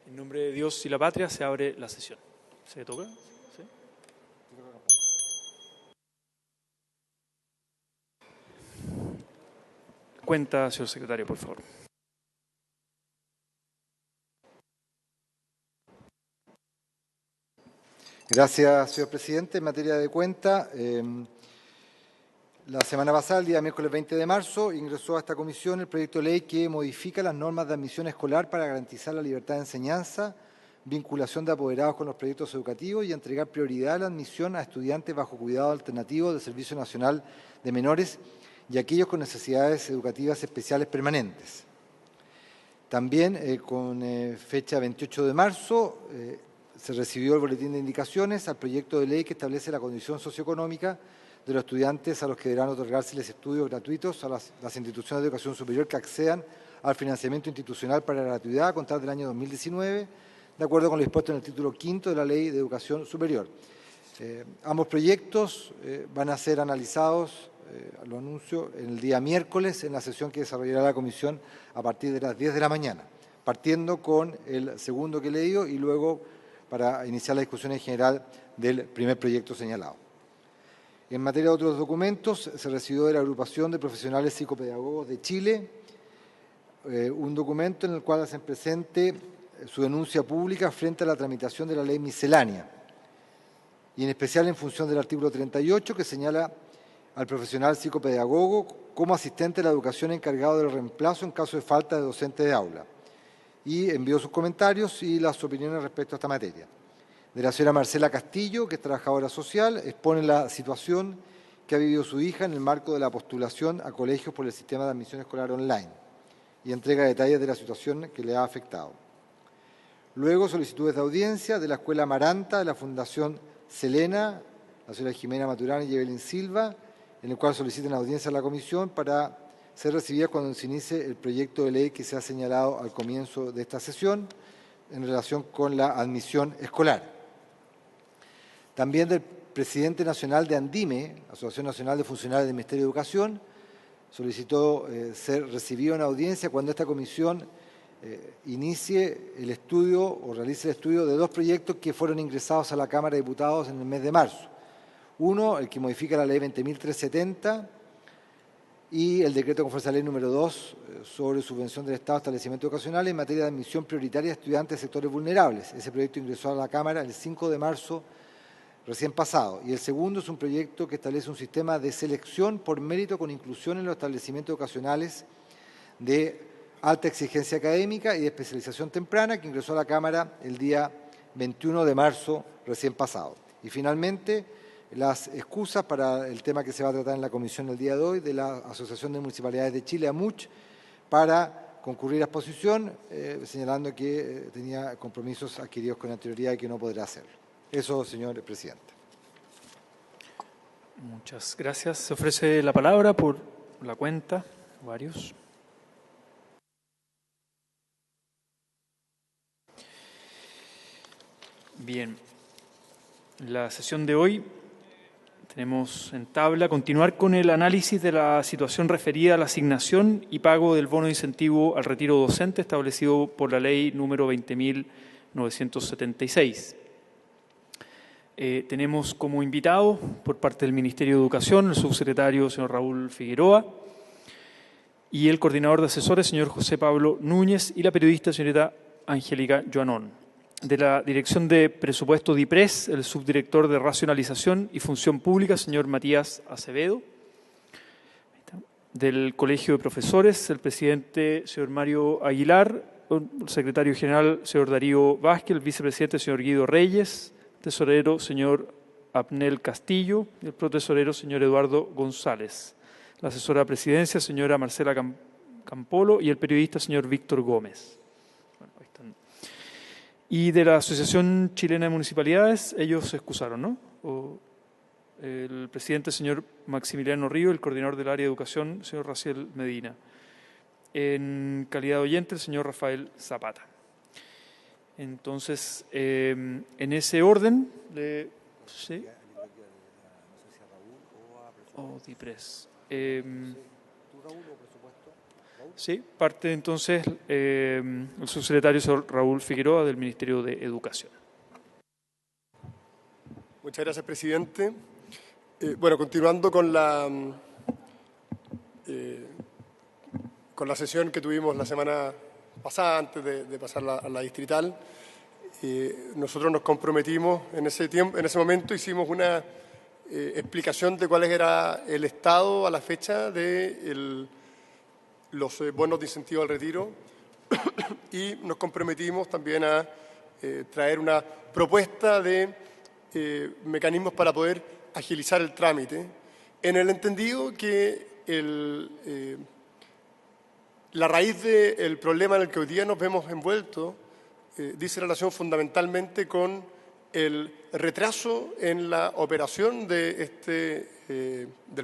En nombre de Dios y la patria se abre la sesión. ¿Se toca? ¿Sí? Cuenta, señor secretario, por favor. Gracias, señor presidente. En materia de cuenta, la semana pasada, el día miércoles 20 de marzo, ingresó a esta comisión el proyecto de ley que modifica las normas de admisión escolar para garantizar la libertad de enseñanza, vinculación de apoderados con los proyectos educativos y entregar prioridad a la admisión a estudiantes bajo cuidado alternativo del Servicio Nacional de Menores y aquellos con necesidades educativas especiales permanentes. También, con fecha 28 de marzo, se recibió el boletín de indicaciones al proyecto de ley que establece la condición socioeconómica de los estudiantes a los que deberán otorgárseles estudios gratuitos a las instituciones de educación superior que accedan al financiamiento institucional para la gratuidad a contar del año 2019, de acuerdo con lo dispuesto en el título 5 de la Ley de Educación Superior. Ambos proyectos van a ser analizados, lo anuncio, el día miércoles en la sesión que desarrollará la comisión a partir de las 10 de la mañana, partiendo con el segundo que he leído y luego para iniciar la discusión en general del primer proyecto señalado. En materia de otros documentos, se recibió de la Agrupación de Profesionales Psicopedagogos de Chile un documento en el cual hacen presente su denuncia pública frente a la tramitación de la ley miscelánea, y en especial en función del artículo 38, que señala al profesional psicopedagogo como asistente de la educación encargado del reemplazo en caso de falta de docente de aula. Y envió sus comentarios y las opiniones respecto a esta materia. De la señora Marcela Castillo, que es trabajadora social, expone la situación que ha vivido su hija en el marco de la postulación a colegios por el sistema de admisión escolar online y entrega detalles de la situación que le ha afectado. Luego, solicitudes de audiencia de la Escuela Maranta, de la Fundación Selena, la señora Jimena Maturana y Evelyn Silva, en el cual solicitan audiencia a la comisión para ser recibidas cuando se inicie el proyecto de ley que se ha señalado al comienzo de esta sesión en relación con la admisión escolar. También del presidente nacional de ANDIME, Asociación Nacional de Funcionarios del Ministerio de Educación, solicitó ser recibido en audiencia cuando esta comisión inicie el estudio o realice el estudio de dos proyectos que fueron ingresados a la Cámara de Diputados en el mes de marzo. Uno, el que modifica la ley 20.370 y el decreto con fuerza de ley número 2 sobre subvención del Estado a establecimientos educacionales en materia de admisión prioritaria de estudiantes de sectores vulnerables. Ese proyecto ingresó a la Cámara el 5 de marzo recién pasado. Y el segundo es un proyecto que establece un sistema de selección por mérito con inclusión en los establecimientos educacionales de alta exigencia académica y de especialización temprana, que ingresó a la Cámara el día 21 de marzo recién pasado. Y finalmente, las excusas para el tema que se va a tratar en la comisión el día de hoy de la Asociación de Municipalidades de Chile, AMUCH, para concurrir a exposición, señalando que tenía compromisos adquiridos con anterioridad y que no podrá hacerlo. Eso, señor presidente. Muchas gracias. Se ofrece la palabra por la cuenta, varios. Bien, la sesión de hoy tenemos en tabla continuar con el análisis de la situación referida a la asignación y pago del bono de incentivo al retiro docente establecido por la ley número 20.976. Tenemos como invitado por parte del Ministerio de Educación el subsecretario señor Raúl Figueroa y el coordinador de asesores señor José Pablo Núñez y la periodista señorita Angélica Joanón. De la Dirección de Presupuesto DIPRES, el subdirector de Racionalización y Función Pública, señor Matías Acevedo. Del Colegio de Profesores, el presidente, señor Mario Aguilar, el secretario general, señor Darío Vázquez, el vicepresidente, señor Guido Reyes, tesorero, señor Abnel Castillo, y el protesorero, señor Eduardo González. La asesora de presidencia, señora Marcela Campolo, y el periodista, señor Víctor Gómez. Y de la Asociación Chilena de Municipalidades, ellos se excusaron, ¿no? El presidente, señor Maximiliano Río, el coordinador del área de educación, señor Raciel Medina. En calidad de oyente, el señor Rafael Zapata. Entonces, en ese orden, ¿sí? O DIPRES. Sí, parte entonces el subsecretario señor Raúl Figueroa del Ministerio de Educación. Muchas gracias, presidente. Bueno, continuando con la sesión que tuvimos la semana pasada, antes de pasar a la distrital, nosotros nos comprometimos en ese momento, hicimos una explicación de cuál era el estado a la fecha de los bonos de incentivo al retiro y nos comprometimos también a traer una propuesta de mecanismos para poder agilizar el trámite, en el entendido que la raíz del problema en el que hoy día nos vemos envueltos dice relación fundamentalmente con el retraso en la operación del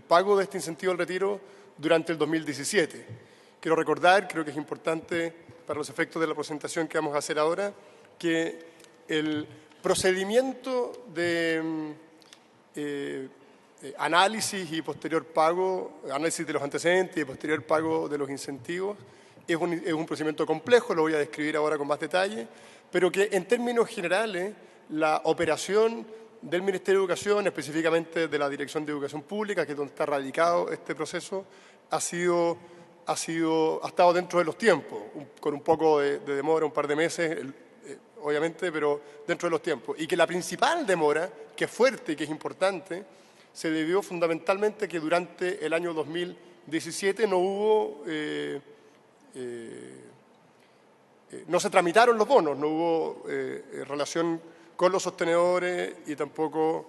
pago de este incentivo al retiro durante el 2017. Quiero recordar, creo que es importante para los efectos de la presentación que vamos a hacer ahora, que el procedimiento de análisis y posterior pago, análisis de los antecedentes y posterior pago de los incentivos, es un procedimiento complejo, lo voy a describir ahora con más detalle, pero que en términos generales la operación del Ministerio de Educación, específicamente de la Dirección de Educación Pública, que es donde está radicado este proceso, ha estado dentro de los tiempos, con un poco de demora, un par de meses, obviamente, pero dentro de los tiempos. Y que la principal demora, que es fuerte y que es importante, se debió fundamentalmente que durante el año 2017 no se tramitaron los bonos, no hubo relación con los sostenedores y tampoco,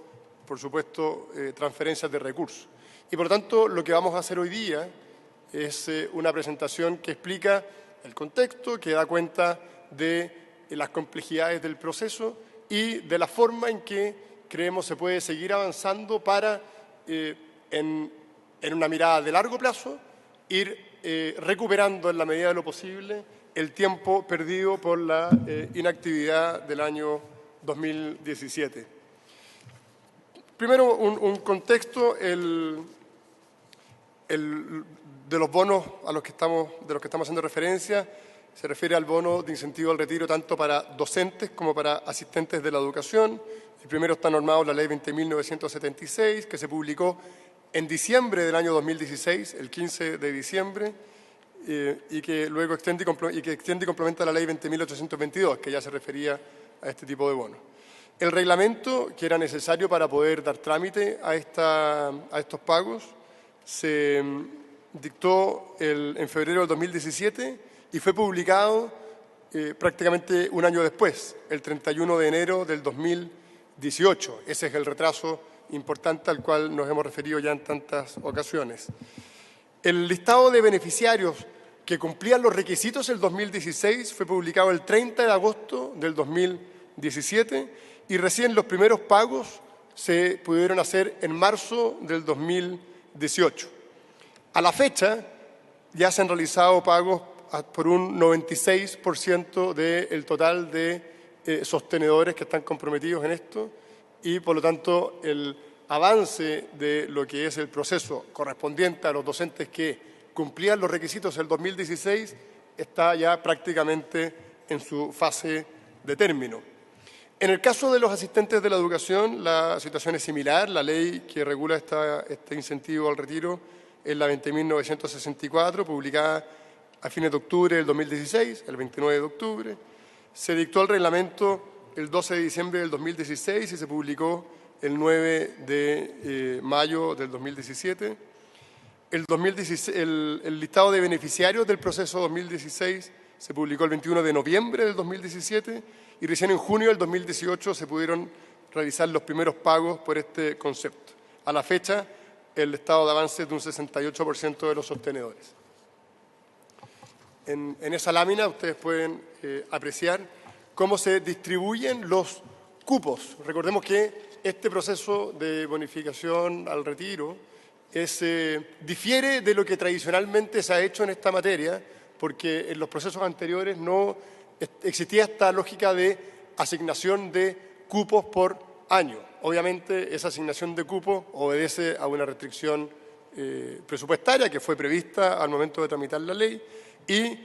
por supuesto, transferencias de recursos. Y por lo tanto, lo que vamos a hacer hoy día es una presentación que explica el contexto, que da cuenta de las complejidades del proceso y de la forma en que creemos se puede seguir avanzando para, en una mirada de largo plazo, ir recuperando en la medida de lo posible el tiempo perdido por la inactividad del año 2017. Primero, un contexto, de los bonos de los que estamos haciendo referencia, se refiere al bono de incentivo al retiro tanto para docentes como para asistentes de la educación. El primero está normado en la Ley 20.976, que se publicó en diciembre del año 2016, el 15 de diciembre, y que luego extiende y complementa la Ley 20.822, que ya se refería a este tipo de bonos. El reglamento que era necesario para poder dar trámite a estos pagos se dictó en febrero del 2017 y fue publicado prácticamente un año después, el 31 de enero del 2018. Ese es el retraso importante al cual nos hemos referido ya en tantas ocasiones. El listado de beneficiarios que cumplían los requisitos del 2016 fue publicado el 30 de agosto del 2017 y recién los primeros pagos se pudieron hacer en marzo del 2018. A la fecha ya se han realizado pagos por un 96% del total de sostenedores que están comprometidos en esto y, por lo tanto, el avance de lo que es el proceso correspondiente a los docentes que cumplían los requisitos del 2016 está ya prácticamente en su fase de término. En el caso de los asistentes de la educación, la situación es similar. La ley que regula este incentivo al retiro es la 20.964, publicada a fines de octubre del 2016, el 29 de octubre. Se dictó el reglamento el 12 de diciembre del 2016 y se publicó el 9 de mayo del 2017. El listado de beneficiarios del proceso 2016 se publicó el 21 de noviembre del 2017 y recién en junio del 2018 se pudieron realizar los primeros pagos por este concepto. A la fecha, el estado de avance es de un 68% de los sostenedores. En esa lámina ustedes pueden apreciar cómo se distribuyen los cupos. Recordemos que este proceso de bonificación al retiro difiere de lo que tradicionalmente se ha hecho en esta materia, porque en los procesos anteriores no existía esta lógica de asignación de cupos por año. Obviamente, esa asignación de cupos obedece a una restricción presupuestaria que fue prevista al momento de tramitar la ley y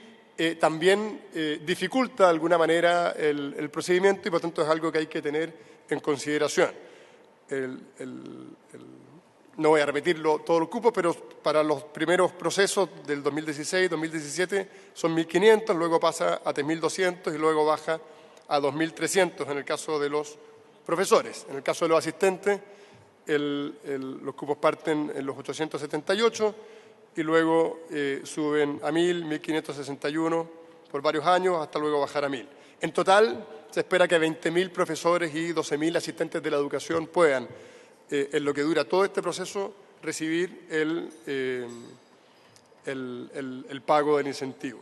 también dificulta de alguna manera el procedimiento y por tanto es algo que hay que tener en consideración. No voy a repetirlo todos los cupos, pero para los primeros procesos del 2016-2017 son 1.500, luego pasa a 3.200 y luego baja a 2.300 en el caso de los profesores. En el caso de los asistentes, los cupos parten en los 878 y luego suben a 1.000, 1.561 por varios años, hasta luego bajar a 1.000. En total, se espera que 20.000 profesores y 12.000 asistentes de la educación puedan, en lo que dura todo este proceso, recibir el pago del incentivo.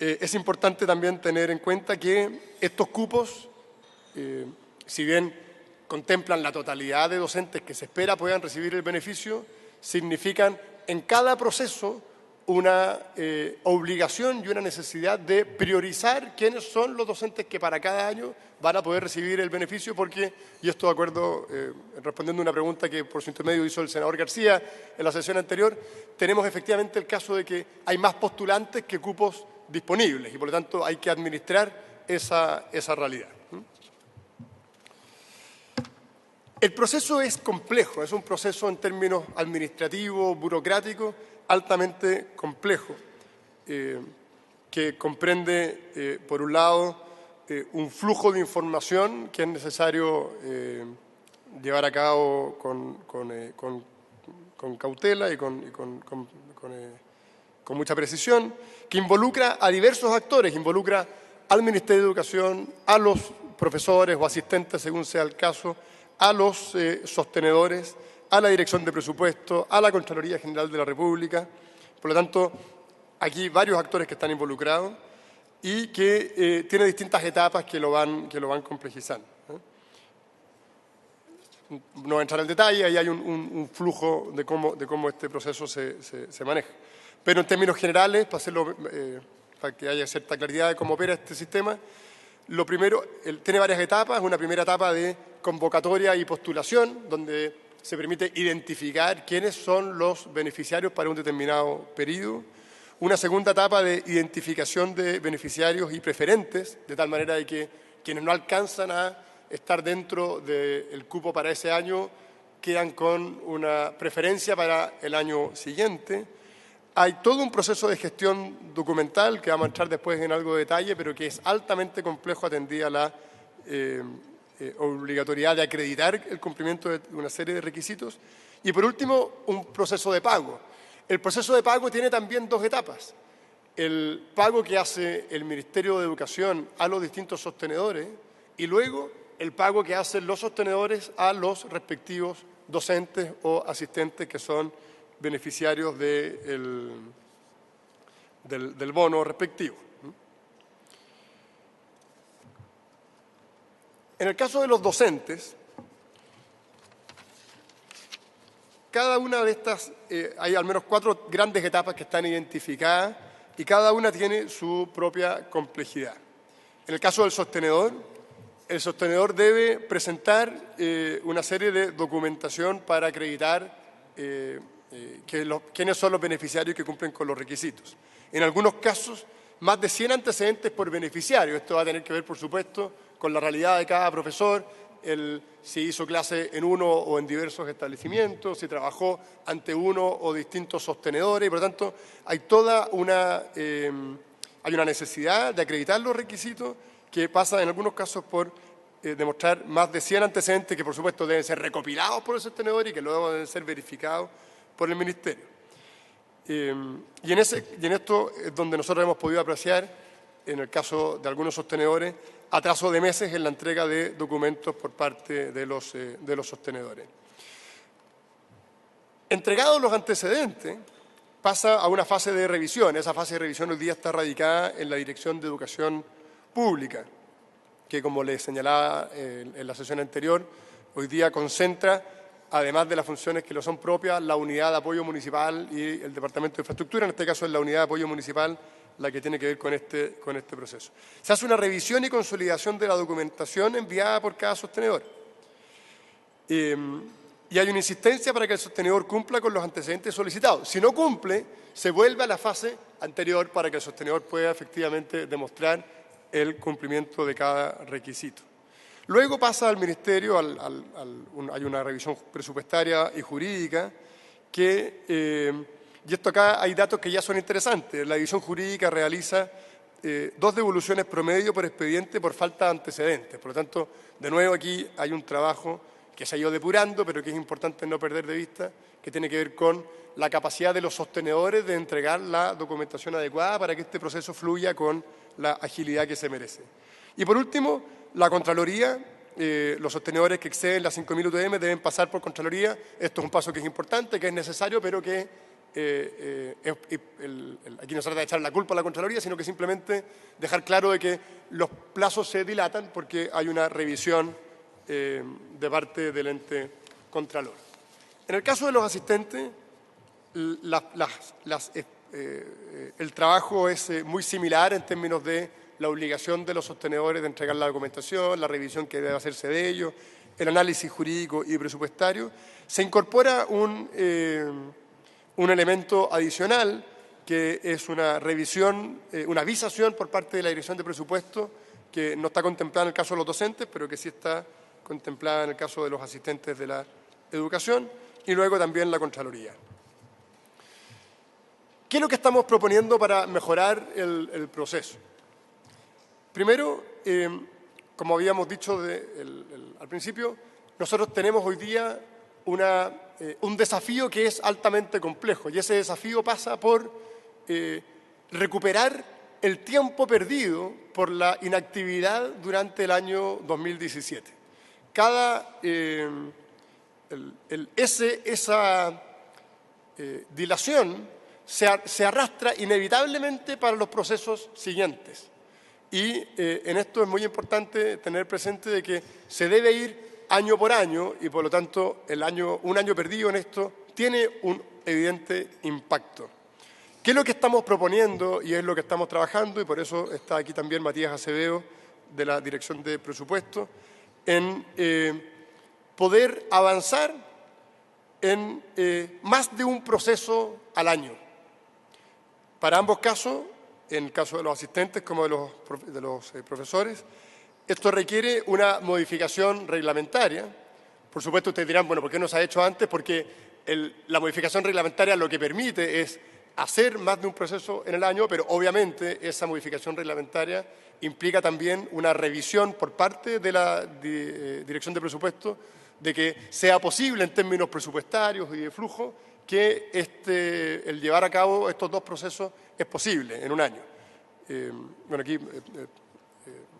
Es importante también tener en cuenta que estos cupos, si bien contemplan la totalidad de docentes que se espera puedan recibir el beneficio, significan en cada proceso una obligación y una necesidad de priorizar quiénes son los docentes que para cada año van a poder recibir el beneficio, porque, y esto de acuerdo, respondiendo a una pregunta que por su intermedio hizo el senador García en la sesión anterior, tenemos efectivamente el caso de que hay más postulantes que cupos disponibles y por lo tanto hay que administrar esa realidad. El proceso es complejo, es un proceso en términos administrativos, burocráticos, altamente complejo, que comprende, por un lado, un flujo de información que es necesario llevar a cabo con cautela y con mucha precisión, que involucra a diversos actores, involucra al Ministerio de Educación, a los profesores o asistentes, según sea el caso, a los sostenedores, a la Dirección de Presupuesto, a la Contraloría General de la República. Por lo tanto, aquí varios actores que están involucrados y que tiene distintas etapas que lo van complejizando. No voy a entrar al detalle, ahí hay un flujo de cómo este proceso se maneja. Pero en términos generales, para que haya cierta claridad de cómo opera este sistema, lo primero, tiene varias etapas. Una primera etapa de convocatoria y postulación, donde se permite identificar quiénes son los beneficiarios para un determinado periodo. Una segunda etapa de identificación de beneficiarios y preferentes, de tal manera de que quienes no alcanzan a estar dentro del cupo para ese año quedan con una preferencia para el año siguiente. Hay todo un proceso de gestión documental que vamos a entrar después en algo de detalle, pero que es altamente complejo atendida la obligatoriedad de acreditar el cumplimiento de una serie de requisitos. Y por último, un proceso de pago. El proceso de pago tiene también dos etapas. El pago que hace el Ministerio de Educación a los distintos sostenedores y luego el pago que hacen los sostenedores a los respectivos docentes o asistentes que son beneficiarios del bono respectivo. En el caso de los docentes, cada una de estas, hay al menos 4 grandes etapas que están identificadas y cada una tiene su propia complejidad. En el caso del sostenedor, el sostenedor debe presentar una serie de documentación para acreditar quiénes son los beneficiarios que cumplen con los requisitos. En algunos casos, más de 100 antecedentes por beneficiario. Esto va a tener que ver, por supuesto, con la realidad de cada profesor, si hizo clase en uno o en diversos establecimientos, si trabajó ante uno o distintos sostenedores, y por lo tanto hay hay una necesidad de acreditar los requisitos que pasa en algunos casos por demostrar más de 100 antecedentes que por supuesto deben ser recopilados por el sostenedor y que luego deben ser verificados por el Ministerio. Y en esto es donde nosotros hemos podido apreciar, en el caso de algunos sostenedores, atraso de meses en la entrega de documentos por parte de los sostenedores. Entregados los antecedentes, pasa a una fase de revisión. Esa fase de revisión hoy día está radicada en la Dirección de Educación Pública, que, como les señalaba en la sesión anterior, hoy día concentra, además de las funciones que le son propias, la Unidad de Apoyo Municipal y el Departamento de Infraestructura. En este caso es la Unidad de Apoyo Municipal la que tiene que ver con este proceso. Se hace una revisión y consolidación de la documentación enviada por cada sostenedor. y hay una insistencia para que el sostenedor cumpla con los antecedentes solicitados. Si no cumple, se vuelve a la fase anterior para que el sostenedor pueda efectivamente demostrar el cumplimiento de cada requisito. Luego pasa al Ministerio, hay una revisión presupuestaria y jurídica, y esto acá hay datos que ya son interesantes. La división jurídica realiza 2 devoluciones promedio por expediente por falta de antecedentes. Por lo tanto, de nuevo aquí hay un trabajo que se ha ido depurando, pero que es importante no perder de vista, que tiene que ver con la capacidad de los sostenedores de entregar la documentación adecuada para que este proceso fluya con la agilidad que se merece. Y por último, la Contraloría, los sostenedores que exceden las 5.000 UTM deben pasar por Contraloría. Esto es un paso que es importante, que es necesario, pero que aquí no se trata de echar la culpa a la Contraloría, sino que simplemente dejar claro de que los plazos se dilatan porque hay una revisión de parte del ente Contralor. En el caso de los asistentes, el trabajo es muy similar en términos de la obligación de los sostenedores de entregar la documentación, la revisión que debe hacerse de ellos, el análisis jurídico y presupuestario. Se incorpora un elemento adicional que es una revisión, una visación por parte de la Dirección de Presupuesto que no está contemplada en el caso de los docentes, pero que sí está contemplada en el caso de los asistentes de la educación, y luego también la Contraloría. ¿Qué es lo que estamos proponiendo para mejorar el proceso? Primero, como habíamos dicho al principio, nosotros tenemos hoy día un desafío que es altamente complejo, y ese desafío pasa por recuperar el tiempo perdido por la inactividad durante el año 2017. Esa dilación se arrastra inevitablemente para los procesos siguientes. Y en esto es muy importante tener presente de que se debe ir año por año y por lo tanto un año perdido en esto tiene un evidente impacto. ¿Qué es lo que estamos proponiendo y es lo que estamos trabajando? Y por eso está aquí también Matías Acevedo de la Dirección de Presupuesto, en poder avanzar en más de un proceso al año. Para ambos casos, en el caso de los asistentes como de los profesores, esto requiere una modificación reglamentaria. Por supuesto, ustedes dirán, bueno, ¿por qué no se ha hecho antes? Porque la modificación reglamentaria lo que permite es hacer más de un proceso en el año, pero obviamente esa modificación reglamentaria implica también una revisión por parte de la Dirección de Presupuesto de que sea posible en términos presupuestarios y de flujo que el llevar a cabo estos 2 procesos es posible en un año. Bueno, aquí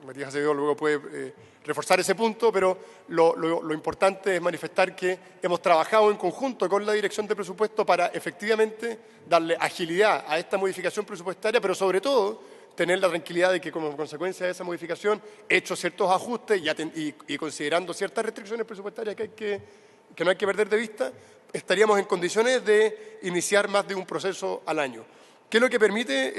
Matías Acevedo luego puede reforzar ese punto, pero lo importante es manifestar que hemos trabajado en conjunto con la Dirección de Presupuesto para efectivamente darle agilidad a esta modificación presupuestaria, pero sobre todo tener la tranquilidad de que como consecuencia de esa modificación, hechos ciertos ajustes y considerando ciertas restricciones presupuestarias que no hay que perder de vista, estaríamos en condiciones de iniciar más de un proceso al año. ¿Qué es lo que permite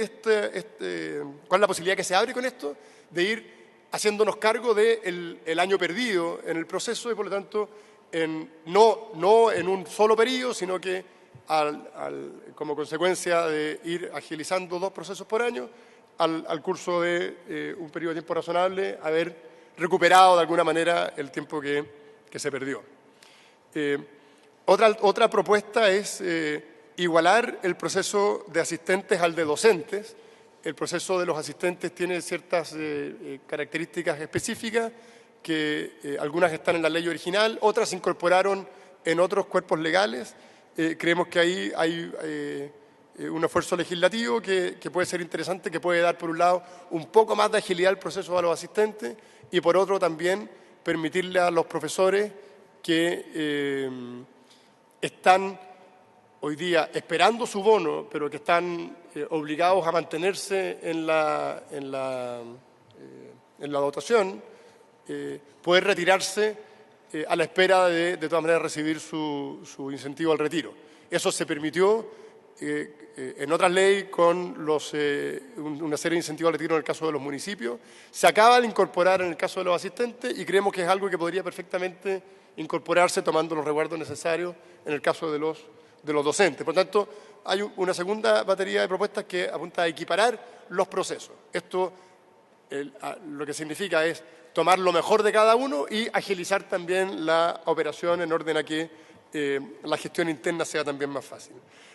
cuál es la posibilidad que se abre con esto? De ir haciéndonos cargo del año perdido en el proceso y, por lo tanto, no en un solo periodo, sino que como consecuencia de ir agilizando 2 procesos por año, al curso de un periodo de tiempo razonable, haber recuperado de alguna manera el tiempo que se perdió. Otra propuesta es igualar el proceso de asistentes al de docentes. El proceso de los asistentes tiene ciertas características específicas que algunas están en la ley original, otras se incorporaron en otros cuerpos legales. Creemos que ahí hay un esfuerzo legislativo que puede ser interesante, que puede dar, por un lado, un poco más de agilidad al proceso a los asistentes y, por otro, también permitirle a los profesores que están hoy día esperando su bono, pero que están obligados a mantenerse en la dotación, poder retirarse a la espera de todas maneras recibir su incentivo al retiro. Eso se permitió en otras leyes con una serie de incentivos al retiro en el caso de los municipios. Se acaba de incorporar en el caso de los asistentes y creemos que es algo que podría perfectamente incorporarse tomando los resguardos necesarios en el caso de los docentes. Por tanto, hay una segunda batería de propuestas que apunta a equiparar los procesos. Esto lo que significa es tomar lo mejor de cada uno y agilizar también la operación en orden a que la gestión interna sea también más fácil.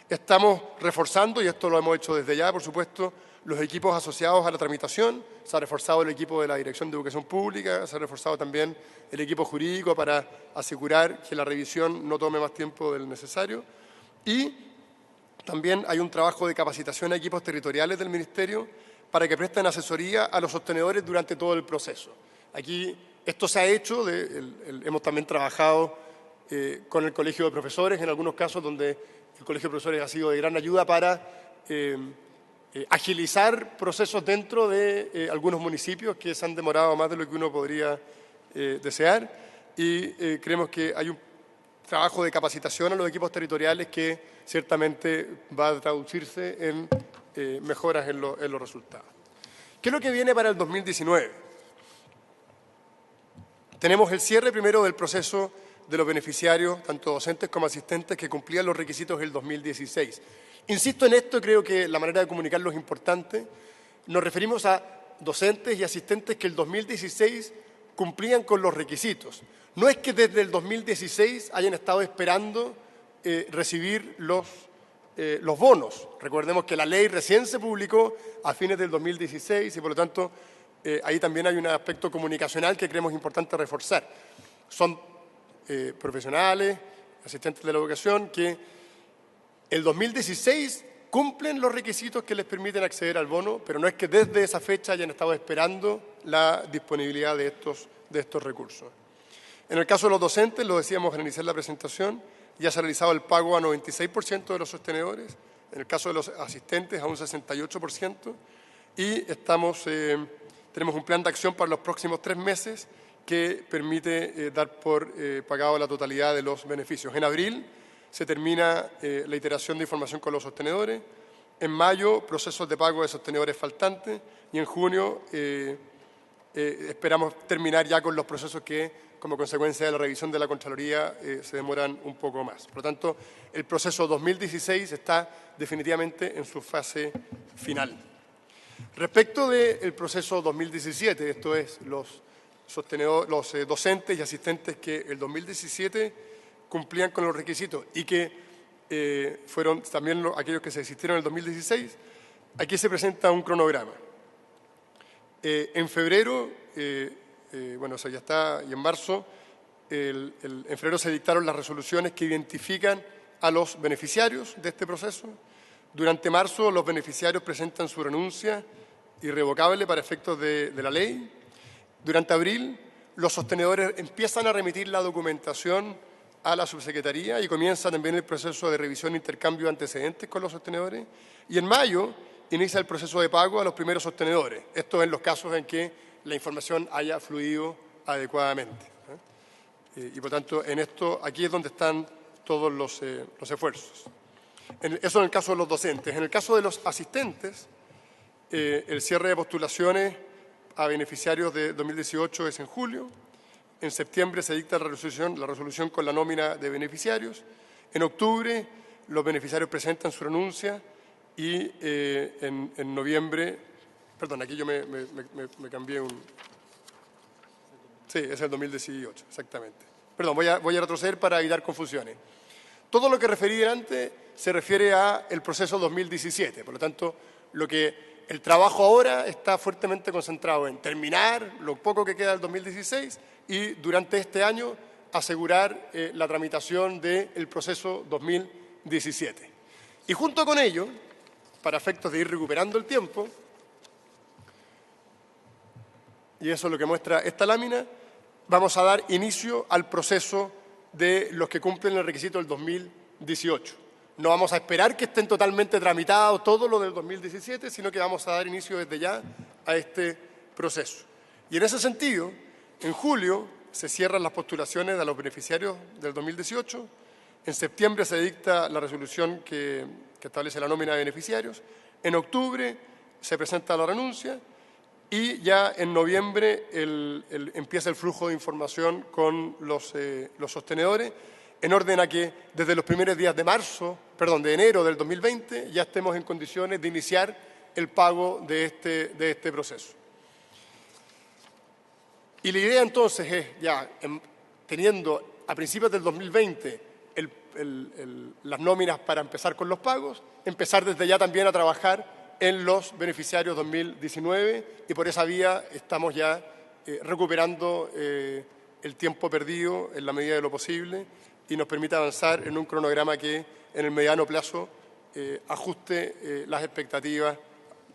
Estamos reforzando, y esto lo hemos hecho desde ya, por supuesto, los equipos asociados a la tramitación. Se ha reforzado el equipo de la Dirección de Educación Pública, se ha reforzado también el equipo jurídico para asegurar que la revisión no tome más tiempo del necesario. Y también hay un trabajo de capacitación a equipos territoriales del Ministerio para que presten asesoría a los sostenedores durante todo el proceso. Aquí esto se ha hecho, hemos también trabajado con el Colegio de Profesores, en algunos casos donde el Colegio de Profesores ha sido de gran ayuda para agilizar procesos dentro de algunos municipios que se han demorado más de lo que uno podría desear, y creemos que hay un trabajo de capacitación a los equipos territoriales que ciertamente va a traducirse en mejoras en los resultados. ¿Qué es lo que viene para el 2019? Tenemos el cierre primero del proceso de los beneficiarios, tanto docentes como asistentes, que cumplían los requisitos del 2016. Insisto en esto, creo que la manera de comunicarlo es importante. Nos referimos a docentes y asistentes que el 2016 cumplían con los requisitos. No es que desde el 2016 hayan estado esperando recibir los bonos. Recordemos que la ley recién se publicó a fines del 2016 y, por lo tanto, ahí también hay un aspecto comunicacional que creemos importante reforzar. Son profesionales, asistentes de la educación, que el 2016 cumplen los requisitos que les permiten acceder al bono, pero no es que desde esa fecha hayan estado esperando la disponibilidad de estos recursos. En el caso de los docentes, lo decíamos al iniciar la presentación, ya se ha realizado el pago a 96% de los sostenedores, en el caso de los asistentes a un 68%, y tenemos un plan de acción para los próximos 3 meses que permite dar por pagado la totalidad de los beneficios. En abril se termina la iteración de información con los sostenedores, en mayo procesos de pago de sostenedores faltantes y en junio esperamos terminar ya con los procesos que, como consecuencia de la revisión de la Contraloría, se demoran un poco más. Por lo tanto, el proceso 2016 está definitivamente en su fase final. Respecto del proceso 2017, esto es los docentes y asistentes que el 2017 cumplían con los requisitos y que fueron también aquellos que se desistieron en el 2016, aquí se presenta un cronograma. En febrero, bueno, eso ya está, y en marzo, en febrero se dictaron las resoluciones que identifican a los beneficiarios de este proceso. Durante marzo, los beneficiarios presentan su renuncia irrevocable para efectos de la ley. Durante abril, los sostenedores empiezan a remitir la documentación a la subsecretaría y comienza también el proceso de revisión e intercambio de antecedentes con los sostenedores. Y en mayo inicia el proceso de pago a los primeros sostenedores. Esto en los casos en que la información haya fluido adecuadamente. Y por tanto, en esto, aquí es donde están todos los esfuerzos. Eso en el caso de los docentes. En el caso de los asistentes, el cierre de postulaciones a beneficiarios de 2018 es en julio. En septiembre se dicta la resolución con la nómina de beneficiarios. En octubre los beneficiarios presentan su renuncia y en noviembre, perdón, aquí yo me cambié un... Sí, es el 2018, exactamente. Perdón, voy a retroceder para evitar confusiones. Todo lo que referí antes se refiere al proceso 2017, por lo tanto, el trabajo ahora está fuertemente concentrado en terminar lo poco que queda del 2016 y durante este año asegurar la tramitación del proceso 2017. Y junto con ello, para efectos de ir recuperando el tiempo, y eso es lo que muestra esta lámina, vamos a dar inicio al proceso de los que cumplen el requisito del 2018. No vamos a esperar que estén totalmente tramitados todo lo del 2017, sino que vamos a dar inicio desde ya a este proceso. Y en ese sentido, en julio se cierran las postulaciones de los beneficiarios del 2018, En septiembre se dicta la resolución que establece la nómina de beneficiarios. En octubre se presenta la renuncia y ya en noviembre empieza el flujo de información con los sostenedores, en orden a que desde los primeros días de enero del 2020 ya estemos en condiciones de iniciar el pago de este proceso. Y la idea entonces es, ya teniendo a principios del 2020 las nóminas para empezar con los pagos, empezar desde ya también a trabajar en los beneficiarios 2019 y por esa vía estamos ya recuperando el tiempo perdido en la medida de lo posible y nos permite avanzar en un cronograma que en el mediano plazo ajuste las expectativas,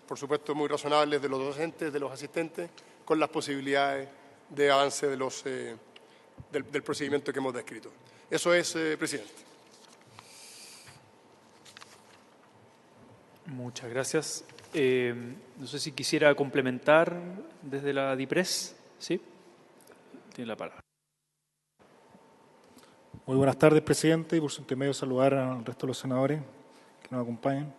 por supuesto muy razonables, de los docentes, de los asistentes, con las posibilidades de avance del procedimiento que hemos descrito. Eso es, presidente. Muchas gracias. No sé si quisiera complementar desde la DIPRES. ¿Sí? Tiene la palabra. Muy buenas tardes, presidente, y por su intermedio saludar al resto de los senadores que nos acompañan.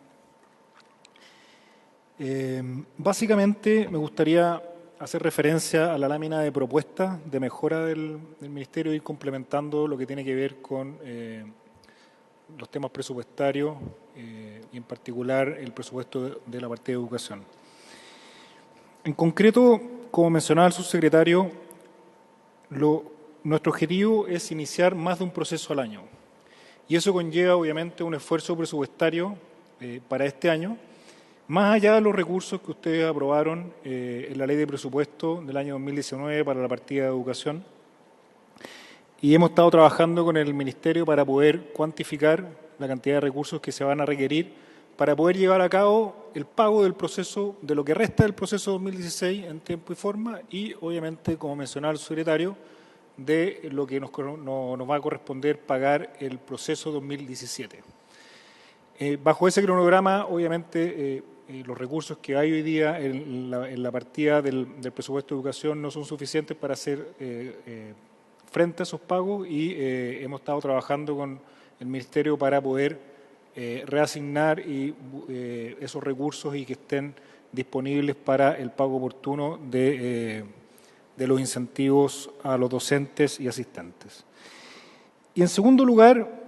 Básicamente me gustaría hacer referencia a la lámina de propuestas de mejora del Ministerio y complementando lo que tiene que ver con los temas presupuestarios y en particular el presupuesto de la partida de educación. En concreto, como mencionaba el subsecretario, nuestro objetivo es iniciar más de un proceso al año y eso conlleva obviamente un esfuerzo presupuestario para este año, más allá de los recursos que ustedes aprobaron en la Ley de Presupuesto del año 2019 para la partida de educación. Y hemos estado trabajando con el Ministerio para poder cuantificar la cantidad de recursos que se van a requerir para poder llevar a cabo el pago del proceso, de lo que resta del proceso 2016 en tiempo y forma y, obviamente, como mencionaba el secretario, de lo que nos va a corresponder pagar el proceso 2017. Bajo ese cronograma, obviamente, los recursos que hay hoy día en la partida del presupuesto de educación no son suficientes para hacer frente a esos pagos y hemos estado trabajando con el Ministerio para poder reasignar esos recursos y que estén disponibles para el pago oportuno de los incentivos a los docentes y asistentes. Y en segundo lugar,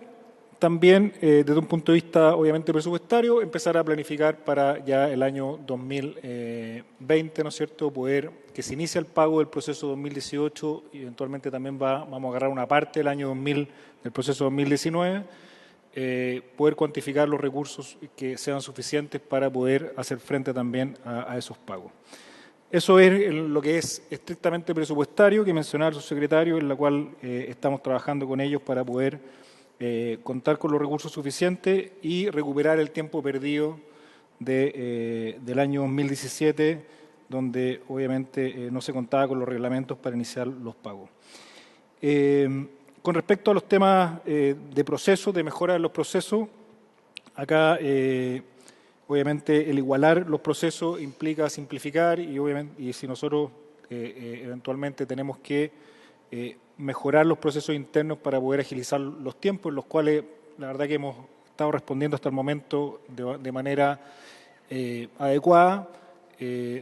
también desde un punto de vista obviamente presupuestario, empezar a planificar para ya el año 2020, ¿no es cierto?, poder que se inicie el pago del proceso 2018 y eventualmente también vamos a agarrar una parte del año 2000 del proceso 2019, poder cuantificar los recursos que sean suficientes para poder hacer frente también a esos pagos. Eso es lo que es estrictamente presupuestario que mencionaba el subsecretario, en la cual estamos trabajando con ellos para poder contar con los recursos suficientes y recuperar el tiempo perdido del año 2017, donde obviamente no se contaba con los reglamentos para iniciar los pagos. Con respecto a los temas de procesos, de mejora de los procesos, acá obviamente el igualar los procesos implica simplificar y si nosotros eventualmente tenemos que mejorar los procesos internos para poder agilizar los tiempos, en los cuales la verdad que hemos estado respondiendo hasta el momento de manera adecuada.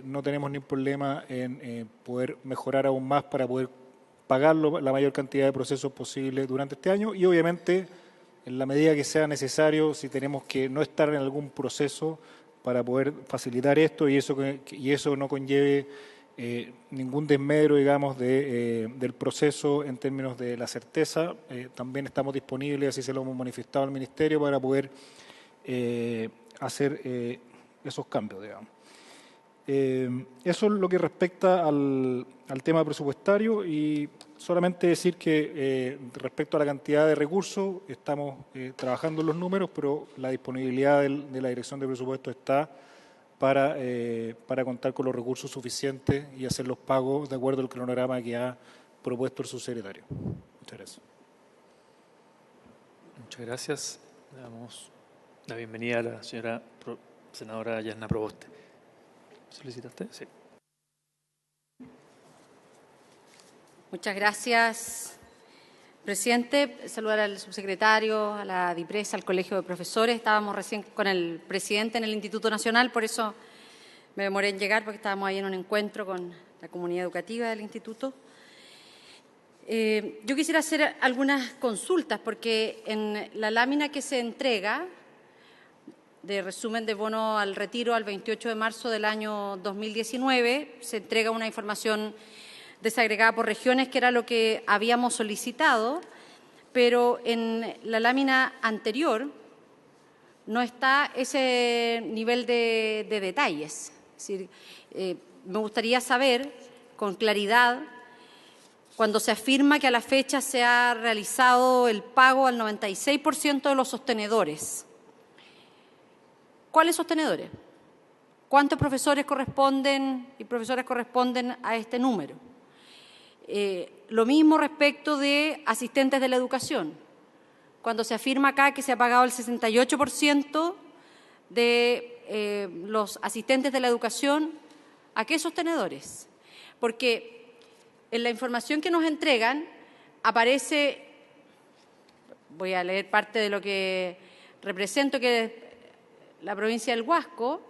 No tenemos ningún problema en poder mejorar aún más para poder pagar la mayor cantidad de procesos posible durante este año y obviamente en la medida que sea necesario, si tenemos que no estar en algún proceso para poder facilitar esto y eso no conlleve ningún desmedro, digamos, del proceso en términos de la certeza. También estamos disponibles, así se lo hemos manifestado al Ministerio, para poder hacer esos cambios, digamos. Eso es lo que respecta al tema presupuestario y solamente decir que respecto a la cantidad de recursos estamos trabajando en los números, pero la disponibilidad de la Dirección de Presupuestos está para contar con los recursos suficientes y hacer los pagos de acuerdo al cronograma que ha propuesto el subsecretario. Muchas gracias. Muchas gracias. Le damos la bienvenida a la señora senadora Yasna Proboste. ¿Solicitaste? Sí. Muchas gracias, Presidente, saludar al subsecretario, a la DIPRES, al Colegio de Profesores. Estábamos recién con el presidente en el Instituto Nacional, por eso me demoré en llegar, porque estábamos ahí en un encuentro con la comunidad educativa del instituto. Yo quisiera hacer algunas consultas, porque en la lámina que se entrega de resumen de bono al retiro al 28 de marzo del año 2019, se entrega una información desagregada por regiones, que era lo que habíamos solicitado, pero en la lámina anterior no está ese nivel de detalles. Es decir, me gustaría saber con claridad, cuando se afirma que a la fecha se ha realizado el pago al 96% de los sostenedores. ¿Cuáles sostenedores? ¿Cuántos profesores corresponden y profesoras corresponden a este número? Lo mismo respecto de asistentes de la educación. Cuando se afirma acá que se ha pagado el 68% de los asistentes de la educación, ¿a qué sostenedores? Porque en la información que nos entregan aparece, voy a leer parte de lo que represento, que es la provincia del Huasco,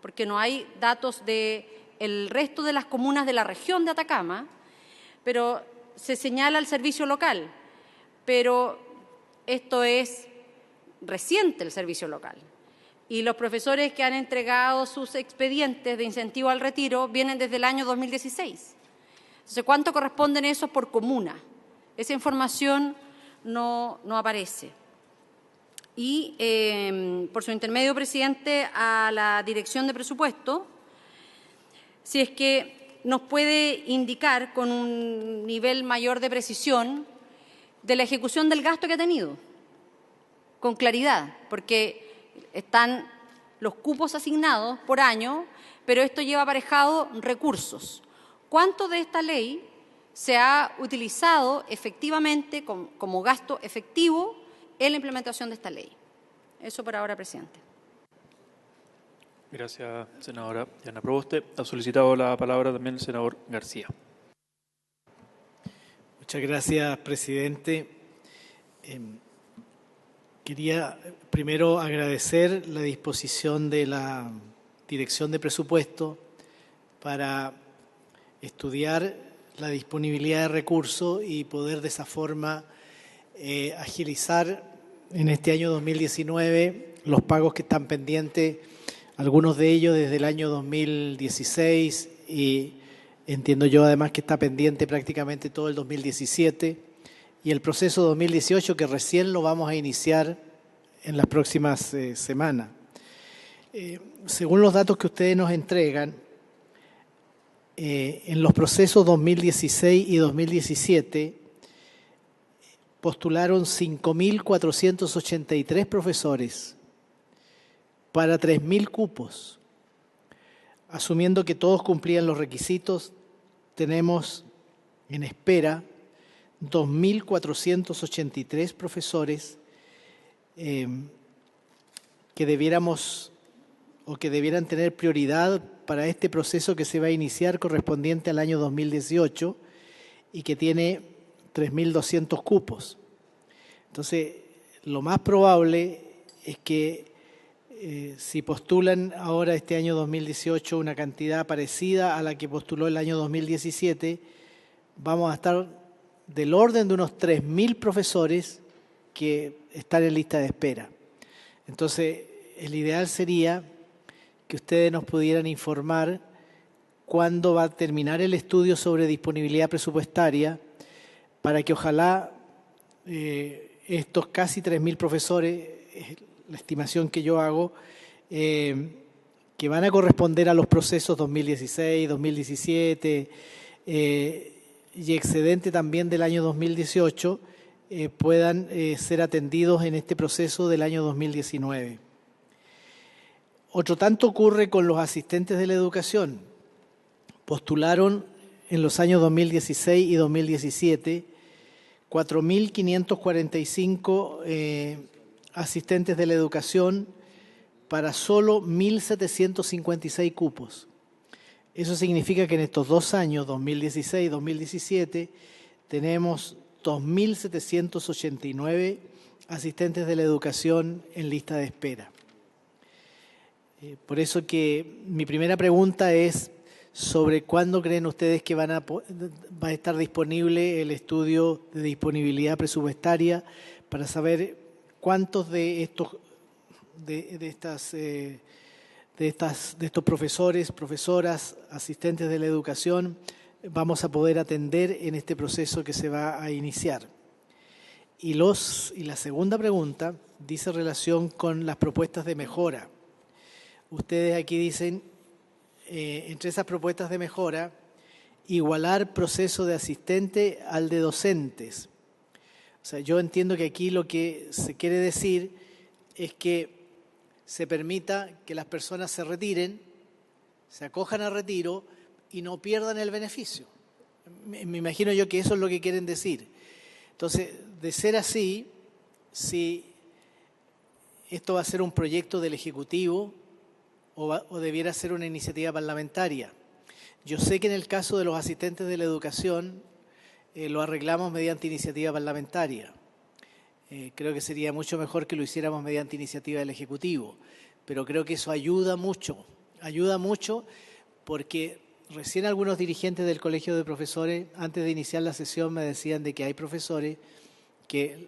porque no hay datos del resto de las comunas de la región de Atacama, pero se señala el servicio local, pero esto es reciente, el servicio local. Y los profesores que han entregado sus expedientes de incentivo al retiro vienen desde el año 2016. Entonces, ¿cuánto corresponden esos por comuna? Esa información no aparece. Y, por su intermedio, presidente, a la Dirección de Presupuesto, si es que nos puede indicar con un nivel mayor de precisión de la ejecución del gasto que ha tenido, con claridad, porque están los cupos asignados por año, pero esto lleva aparejado recursos. ¿Cuánto de esta ley se ha utilizado efectivamente como gasto efectivo en la implementación de esta ley? Eso por ahora, presidente. Gracias, senadora Yana Proboste. Ha solicitado la palabra también el senador García. Muchas gracias, presidente. Quería primero agradecer la disposición de la Dirección de Presupuesto para estudiar la disponibilidad de recursos y poder de esa forma agilizar en este año 2019 los pagos que están pendientes, algunos de ellos desde el año 2016 y entiendo yo además que está pendiente prácticamente todo el 2017 y el proceso 2018 que recién lo vamos a iniciar en las próximas semanas. Según los datos que ustedes nos entregan, en los procesos 2016 y 2017 postularon 5.483 profesores para 3.000 cupos. Asumiendo que todos cumplían los requisitos, tenemos en espera 2.483 profesores que debiéramos o que debieran tener prioridad para este proceso que se va a iniciar correspondiente al año 2018 y que tiene 3.200 cupos. Entonces, lo más probable es que si postulan ahora este año 2018 una cantidad parecida a la que postuló el año 2017, vamos a estar del orden de unos 3.000 profesores que están en lista de espera. Entonces, el ideal sería que ustedes nos pudieran informar cuándo va a terminar el estudio sobre disponibilidad presupuestaria para que ojalá estos casi 3.000 profesores, la estimación que yo hago, que van a corresponder a los procesos 2016, 2017 y excedente también del año 2018, puedan ser atendidos en este proceso del año 2019. Otro tanto ocurre con los asistentes de la educación. Postularon en los años 2016 y 2017 4.545 asistentes de la educación para solo 1.756 cupos. Eso significa que en estos 2 años, 2016 y 2017, tenemos 2.789 asistentes de la educación en lista de espera. Por eso que mi primera pregunta es sobre cuándo creen ustedes que va a estar disponible el estudio de disponibilidad presupuestaria para saber cuántos de estos profesores, profesoras, asistentes de la educación vamos a poder atender en este proceso que se va a iniciar. Y la segunda pregunta dice relación con las propuestas de mejora. Ustedes aquí dicen, entre esas propuestas de mejora, igualar proceso de asistente al de docentes. O sea, yo entiendo que aquí lo que se quiere decir es que se permita que las personas se retiren, se acojan a retiro y no pierdan el beneficio. Me imagino yo que eso es lo que quieren decir. Entonces, de ser así, si esto va a ser un proyecto del Ejecutivo o debiera ser una iniciativa parlamentaria. Yo sé que en el caso de los asistentes de la educación lo arreglamos mediante iniciativa parlamentaria. Creo que sería mucho mejor que lo hiciéramos mediante iniciativa del Ejecutivo, pero creo que eso ayuda mucho porque recién algunos dirigentes del Colegio de Profesores, antes de iniciar la sesión, me decían de que hay profesores que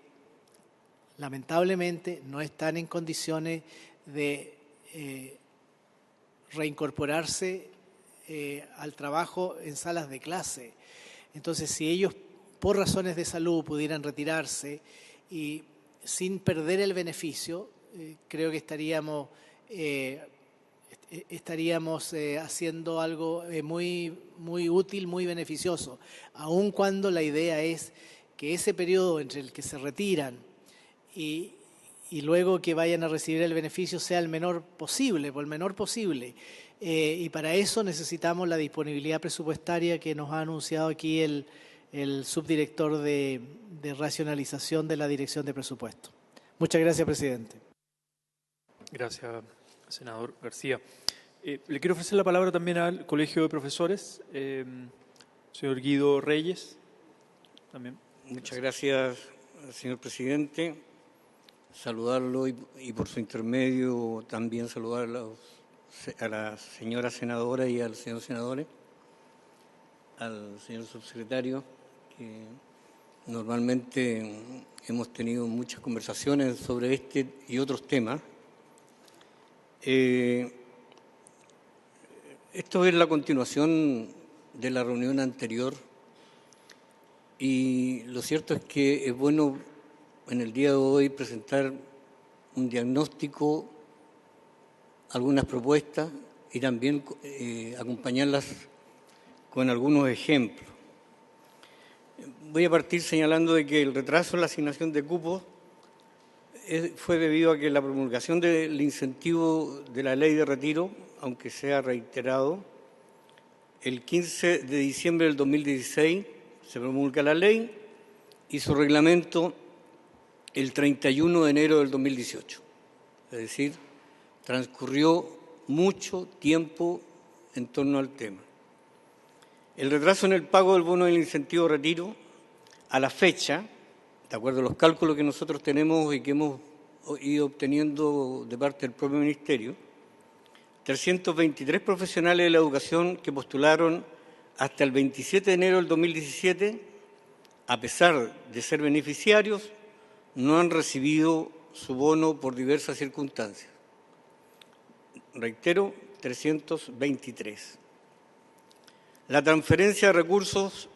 lamentablemente no están en condiciones de reincorporarse al trabajo en salas de clase. Entonces, si ellos por razones de salud pudieran retirarse y sin perder el beneficio, creo que estaríamos haciendo algo muy, muy útil, muy beneficioso, aun cuando la idea es que ese periodo entre el que se retiran y luego que vayan a recibir el beneficio sea el menor posible, y para eso necesitamos la disponibilidad presupuestaria que nos ha anunciado aquí el subdirector de racionalización de la Dirección de Presupuesto. Muchas gracias, presidente. Gracias, senador García. Le quiero ofrecer la palabra también al Colegio de Profesores, señor Guido Reyes. También. Muchas gracias, señor presidente. Saludarlo y por su intermedio también saludar a la señora senadora y al señor senador, al señor subsecretario, que normalmente hemos tenido muchas conversaciones sobre este y otros temas. Esto es la continuación de la reunión anterior y lo cierto es que es bueno en el día de hoy presentar un diagnóstico, algunas propuestas y también acompañarlas con algunos ejemplos. Voy a partir señalando de que el retraso en la asignación de cupos fue debido a que la promulgación del incentivo de la ley de retiro, aunque sea reiterado, el 15 de diciembre del 2016 se promulga la ley y su reglamento el 31 de enero del 2018. Es decir, transcurrió mucho tiempo en torno al tema. El retraso en el pago del bono del incentivo de retiro, a la fecha, de acuerdo a los cálculos que nosotros tenemos y que hemos ido obteniendo de parte del propio Ministerio, 323 profesionales de la educación que postularon hasta el 27 de enero del 2017, a pesar de ser beneficiarios, no han recibido su bono por diversas circunstancias. Reitero, 323. La transferencia de recursos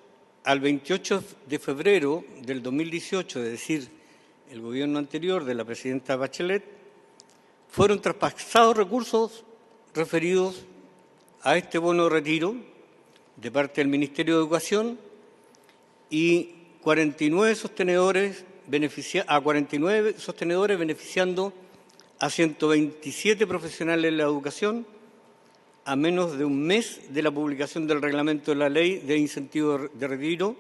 al 28 de febrero del 2018, es decir, el gobierno anterior de la presidenta Bachelet, fueron traspasados recursos referidos a este bono de retiro de parte del Ministerio de Educación y 49 sostenedores beneficiando a 127 profesionales de la educación a menos de un mes de la publicación del reglamento de la ley de incentivo de retiro,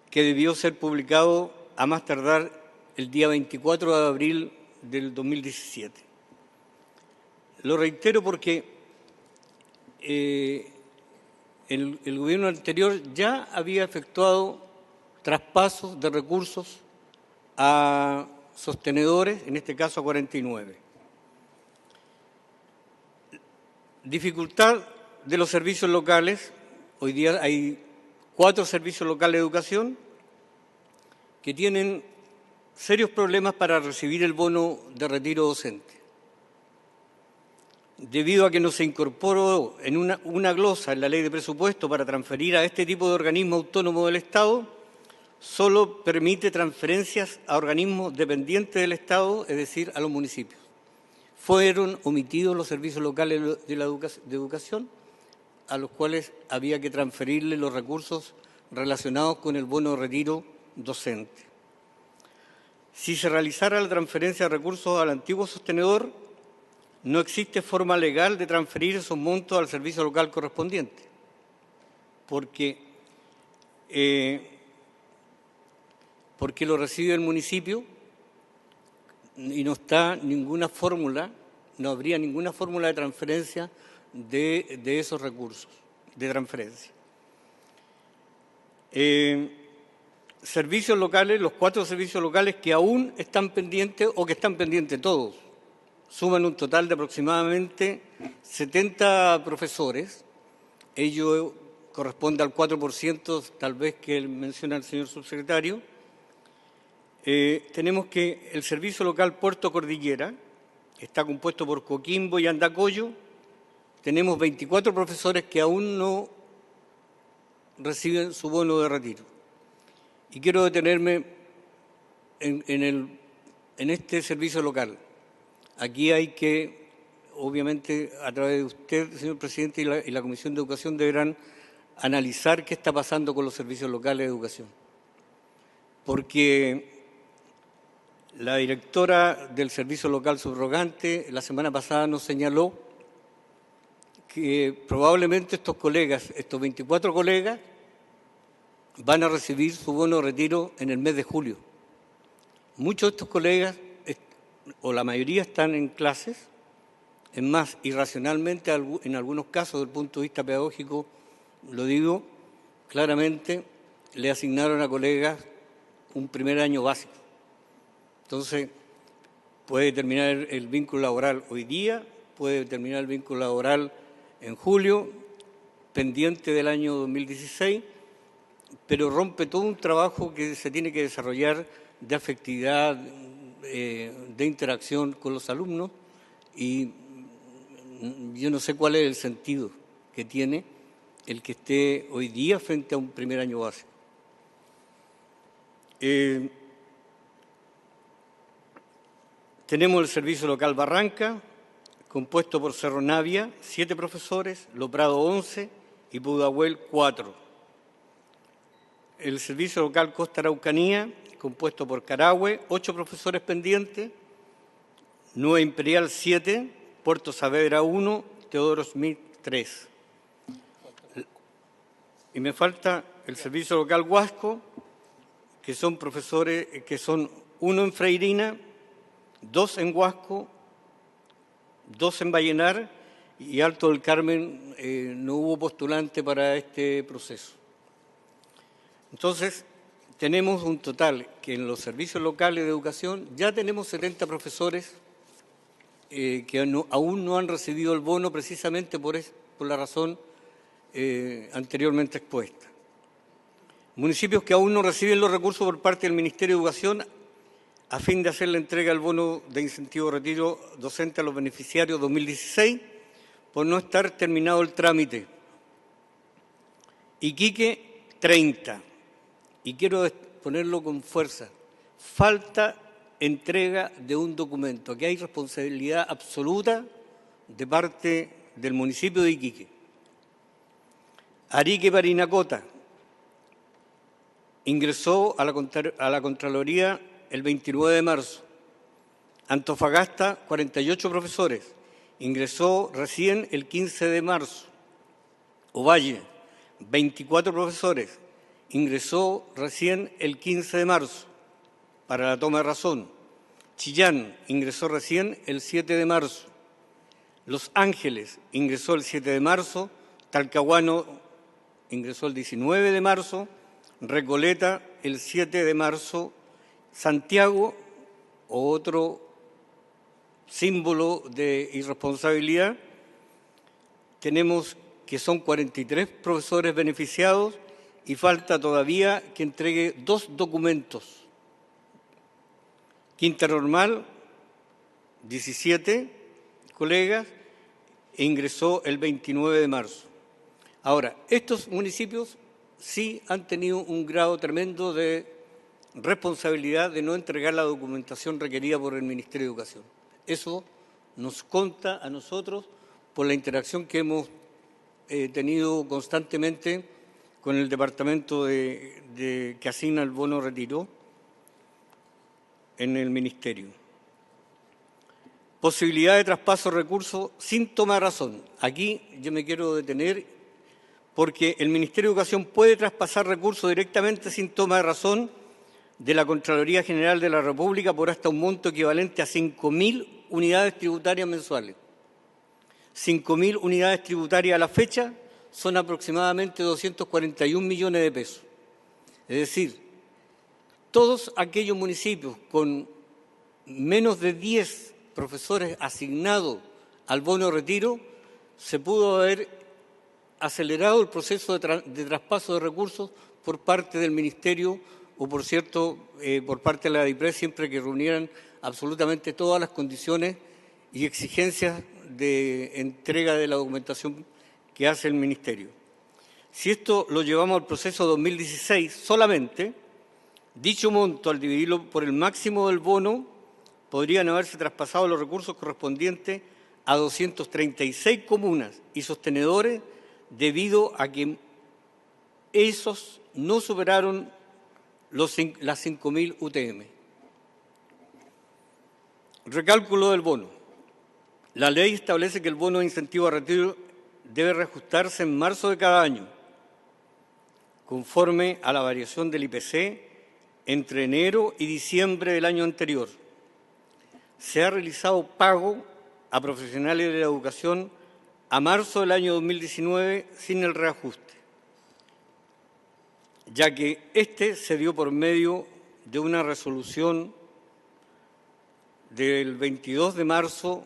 que debió ser publicado a más tardar el día 24 de abril del 2017. Lo reitero porque el gobierno anterior ya había efectuado traspasos de recursos a sostenedores, en este caso a 49. Dificultad de los servicios locales. Hoy día hay 4 servicios locales de educación que tienen serios problemas para recibir el bono de retiro docente. Debido a que no se incorporó en una glosa en la ley de presupuesto para transferir a este tipo de organismo autónomo del Estado, solo permite transferencias a organismos dependientes del Estado, es decir, a los municipios. Fueron omitidos los servicios locales de educación, a los cuales había que transferirle los recursos relacionados con el bono de retiro docente. Si se realizara la transferencia de recursos al antiguo sostenedor, no existe forma legal de transferir esos montos al servicio local correspondiente, porque lo recibe el municipio y no está ninguna fórmula, no habría ninguna fórmula de transferencia de esos recursos, de transferencia. Servicios locales, los 4 servicios locales que aún están pendientes o que están pendientes todos, suman un total de aproximadamente 70 profesores. Ello corresponde al 4% tal vez que menciona el señor subsecretario. Tenemos que el Servicio Local Puerto Cordillera está compuesto por Coquimbo y Andacollo. Tenemos 24 profesores que aún no reciben su bono de retiro. Y quiero detenerme en este servicio local. Aquí hay que, obviamente, a través de usted, señor presidente, y la Comisión de Educación deberán analizar qué está pasando con los servicios locales de educación. Porque la directora del Servicio Local Subrogante la semana pasada nos señaló que probablemente estos colegas, estos 24 colegas, van a recibir su bono de retiro en el mes de julio. Muchos de estos colegas, o la mayoría, están en clases. Es más, irracionalmente, en algunos casos, desde el punto de vista pedagógico, lo digo claramente, le asignaron a colegas un primer año básico. Entonces, puede terminar el vínculo laboral hoy día, puede terminar el vínculo laboral en julio, pendiente del año 2016, pero rompe todo un trabajo que se tiene que desarrollar de afectividad, de interacción con los alumnos, y yo no sé cuál es el sentido que tiene el que esté hoy día frente a un primer año básico. Tenemos el Servicio Local Barranca, compuesto por Cerro Navia, 7 profesores, Lo Prado 11 y Pudahuel 4. El Servicio Local Costa Araucanía, compuesto por Carahue, 8 profesores pendientes, Nueva Imperial 7, Puerto Saavedra 1, Teodoro Smith 3. Y me falta el Servicio Local Huasco, que son profesores, que son 1 en Freirina, 2 en Huasco, 2 en Vallenar y Alto del Carmen. No hubo postulante para este proceso. Entonces, tenemos un total que en los servicios locales de educación ya tenemos 70 profesores que aún no han recibido el bono precisamente por la razón anteriormente expuesta. Municipios que aún no reciben los recursos por parte del Ministerio de Educación a fin de hacer la entrega del bono de incentivo de retiro docente a los beneficiarios 2016 por no estar terminado el trámite. Iquique, 30. Y quiero ponerlo con fuerza. Falta entrega de un documento. Aquí hay responsabilidad absoluta de parte del municipio de Iquique. Arique Parinacota ingresó a la Contraloría el 29 de marzo. Antofagasta, 48 profesores. Ingresó recién el 15 de marzo. Ovalle, 24 profesores. Ingresó recién el 15 de marzo para la toma de razón. Chillán ingresó recién el 7 de marzo. Los Ángeles ingresó el 7 de marzo. Talcahuano ingresó el 19 de marzo. Recoleta el 7 de marzo, Santiago, otro símbolo de irresponsabilidad, tenemos que son 43 profesores beneficiados y falta todavía que entregue 2 documentos. Quinta Normal, 17 colegas, e ingresó el 29 de marzo. Ahora, estos municipios sí han tenido un grado tremendo de responsabilidad de no entregar la documentación requerida por el Ministerio de Educación. Eso nos consta a nosotros por la interacción que hemos tenido constantemente con el departamento que asigna el bono retiro en el Ministerio. Posibilidad de traspaso de recursos sin toma de razón. Aquí yo me quiero detener porque el Ministerio de Educación puede traspasar recursos directamente sin toma de razón de la Contraloría General de la República por hasta un monto equivalente a 5.000 unidades tributarias mensuales. 5.000 unidades tributarias a la fecha son aproximadamente 241 millones de pesos. Es decir, todos aquellos municipios con menos de 10 profesores asignados al bono retiro, se pudo haber acelerado el proceso de traspaso de recursos por parte del Ministerio o, por cierto, por parte de la DIPRES, siempre que reunieran absolutamente todas las condiciones y exigencias de entrega de la documentación que hace el Ministerio. Si esto lo llevamos al proceso 2016 solamente, dicho monto, al dividirlo por el máximo del bono, podrían haberse traspasado los recursos correspondientes a 236 comunas y sostenedores debido a que esos no superaron las 5.000 UTM. Recálculo del bono. La ley establece que el bono de incentivo a retiro debe reajustarse en marzo de cada año, conforme a la variación del IPC entre enero y diciembre del año anterior. Se ha realizado pago a profesionales de la educación a marzo del año 2019 sin el reajuste, ya que este se dio por medio de una resolución del 22 de marzo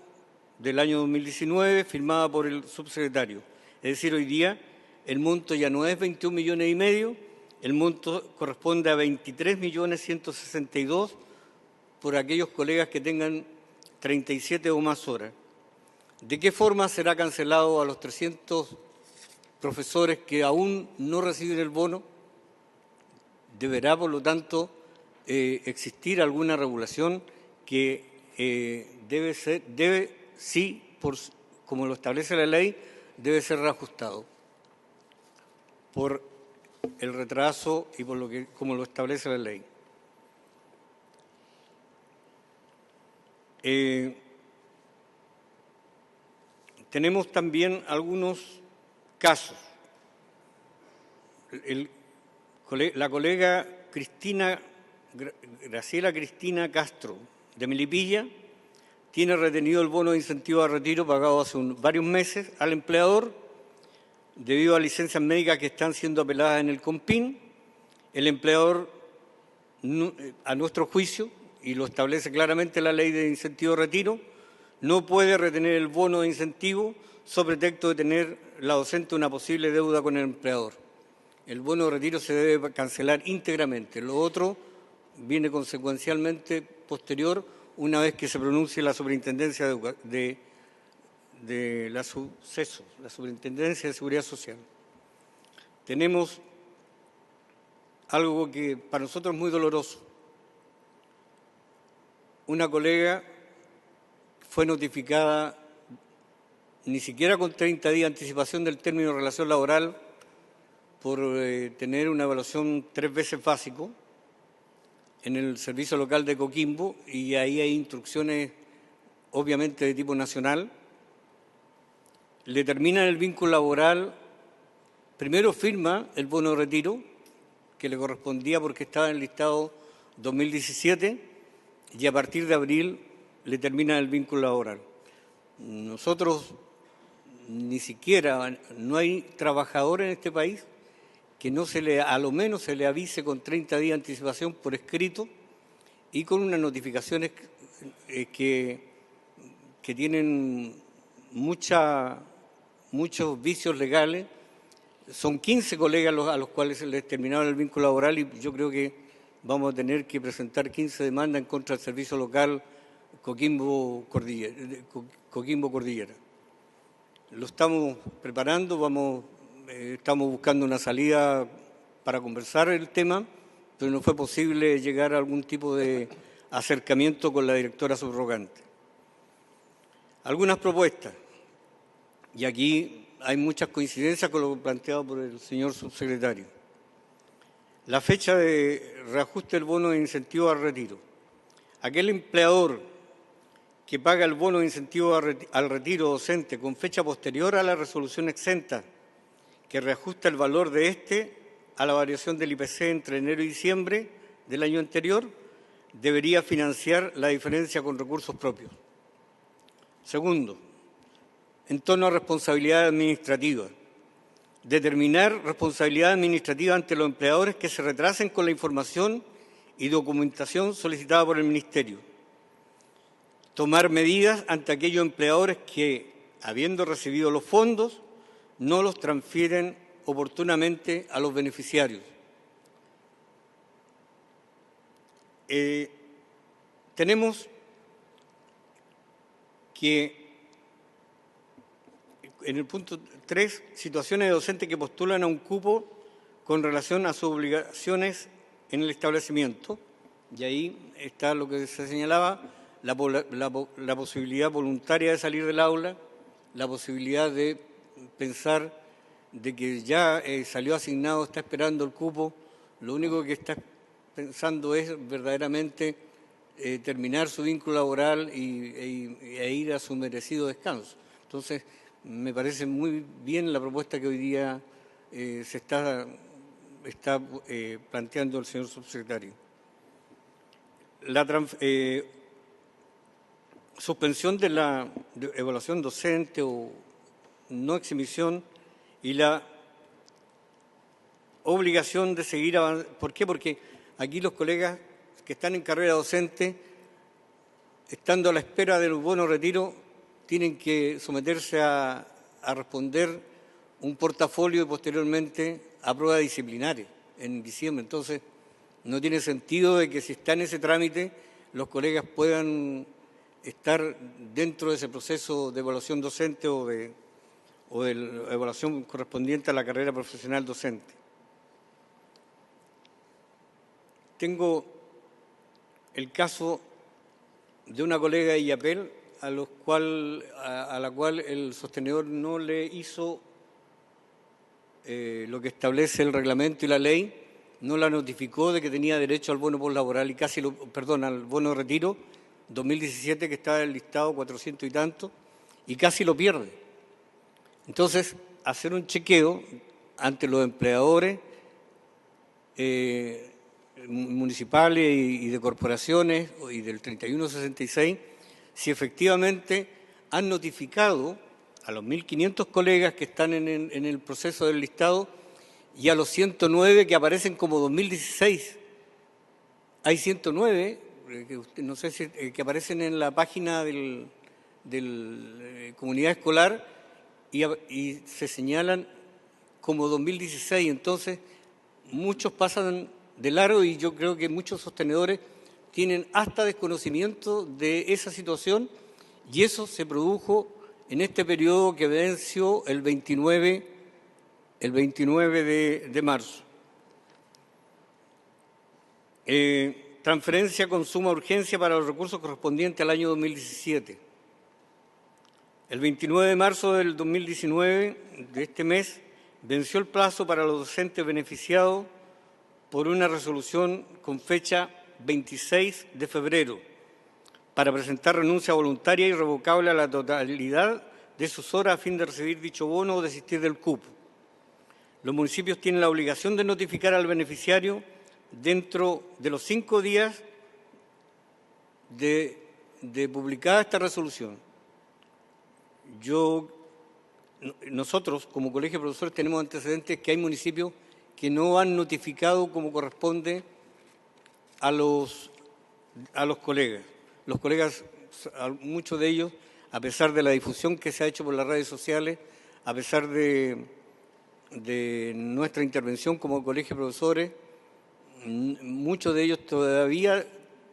del año 2019 firmada por el subsecretario. Es decir, hoy día el monto ya no es 21,5 millones, el monto corresponde a 23.162.000 por aquellos colegas que tengan 37 o más horas. ¿De qué forma será cancelado a los 300 profesores que aún no reciben el bono? Deberá, por lo tanto, existir alguna regulación que como lo establece la ley, debe ser reajustado por el retraso y como lo establece la ley. Tenemos también algunos casos. La colega Graciela Cristina Castro, de Melipilla, tiene retenido el bono de incentivo a retiro pagado hace varios meses al empleador debido a licencias médicas que están siendo apeladas en el COMPIN. El empleador, a nuestro juicio, y lo establece claramente la ley de incentivo a retiro, no puede retener el bono de incentivo sobre pretexto de tener la docente una posible deuda con el empleador. El bono de retiro se debe cancelar íntegramente. Lo otro viene consecuencialmente posterior una vez que se pronuncie la Superintendencia de la Superintendencia de Seguridad Social. Tenemos algo que para nosotros es muy doloroso. Una colega fue notificada ni siquiera con 30 días de anticipación del término de relación laboral por tener una evaluación 3 veces básico en el servicio local de Coquimbo, y ahí hay instrucciones obviamente de tipo nacional. Le terminan el vínculo laboral, primero firma el bono de retiro que le correspondía porque estaba en el listado 2017 y a partir de abril le termina el vínculo laboral. Nosotros ni siquiera, no hay trabajadores en este país que a lo menos se le avise con 30 días de anticipación por escrito y con unas notificaciones que tienen muchos vicios legales. Son 15 colegas a los cuales se les terminaron el vínculo laboral y yo creo que vamos a tener que presentar 15 demandas en contra del servicio local Coquimbo Cordillera. Lo estamos preparando, estamos buscando una salida para conversar el tema, pero no fue posible llegar a algún tipo de acercamiento con la directora subrogante. Algunas propuestas, y aquí hay muchas coincidencias con lo planteado por el señor subsecretario. La fecha de reajuste del bono de incentivo al retiro. Aquel empleador que paga el bono de incentivo al retiro docente con fecha posterior a la resolución exenta, que reajusta el valor de este a la variación del IPC entre enero y diciembre del año anterior, debería financiar la diferencia con recursos propios. Segundo, en torno a responsabilidad administrativa. Determinar responsabilidad administrativa ante los empleadores que se retrasen con la información y documentación solicitada por el Ministerio. Tomar medidas ante aquellos empleadores que, habiendo recibido los fondos, no los transfieren oportunamente a los beneficiarios. Tenemos que, en el punto 3, situaciones de docentes que postulan a un cupo con relación a sus obligaciones en el establecimiento. Y ahí está lo que se señalaba, la posibilidad voluntaria de salir del aula, la posibilidad de pensar de que ya salió asignado, está esperando el cupo, lo único que está pensando es verdaderamente terminar su vínculo laboral e ir a su merecido descanso. Entonces, me parece muy bien la propuesta que hoy día se está planteando el señor subsecretario. La suspensión de la evaluación docente o no exhibición y la obligación de seguir avanzando. ¿Por qué? Porque aquí los colegas que están en carrera docente, estando a la espera del bono retiro, tienen que someterse a responder un portafolio y posteriormente a prueba disciplinaria en diciembre. Entonces, no tiene sentido de que si está en ese trámite, los colegas puedan estar dentro de ese proceso de evaluación docente o de la evaluación correspondiente a la carrera profesional docente. Tengo el caso de una colega de IAPEL a la cual el sostenedor no le hizo lo que establece el reglamento y la ley, no la notificó de que tenía derecho al bono postlaboral al bono de retiro 2017, que estaba en el listado 400 y tanto, y casi lo pierde. Entonces, hacer un chequeo ante los empleadores municipales y de corporaciones y del 3166, si efectivamente han notificado a los 1.500 colegas que están en el proceso del listado y a los 109 que aparecen como 2016. Hay 109, no sé si que aparecen en la página del comunidad escolar y se señalan como 2016. Entonces, muchos pasan de largo y yo creo que muchos sostenedores tienen hasta desconocimiento de esa situación y eso se produjo en este periodo que venció el 29 de marzo. Transferencia con suma urgencia para los recursos correspondientes al año 2017. El 29 de marzo del 2019, de este mes, venció el plazo para los docentes beneficiados por una resolución con fecha 26 de febrero para presentar renuncia voluntaria y irrevocable a la totalidad de sus horas a fin de recibir dicho bono o desistir del cupo. Los municipios tienen la obligación de notificar al beneficiario dentro de los 5 días de publicada esta resolución. Nosotros, como Colegio de Profesores, tenemos antecedentes que hay municipios que no han notificado como corresponde a los colegas. Los colegas, muchos de ellos, a pesar de la difusión que se ha hecho por las redes sociales, a pesar de nuestra intervención como colegio de profesores, muchos de ellos todavía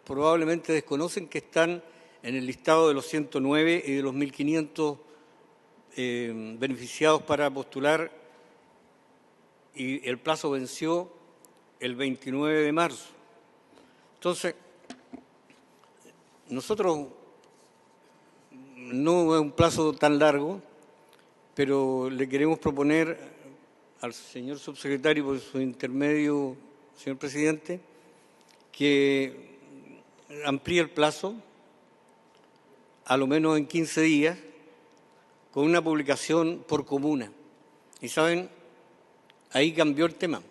probablemente desconocen que están en el listado de los 109 y de los 1.500 beneficiados para postular, y el plazo venció el 29 de marzo. Entonces, nosotros, no es un plazo tan largo, pero le queremos proponer al señor subsecretario, por su intermedio, señor presidente, que amplíe el plazo, a lo menos en 15 días, con una publicación por comuna. Y saben, ahí cambió el tema.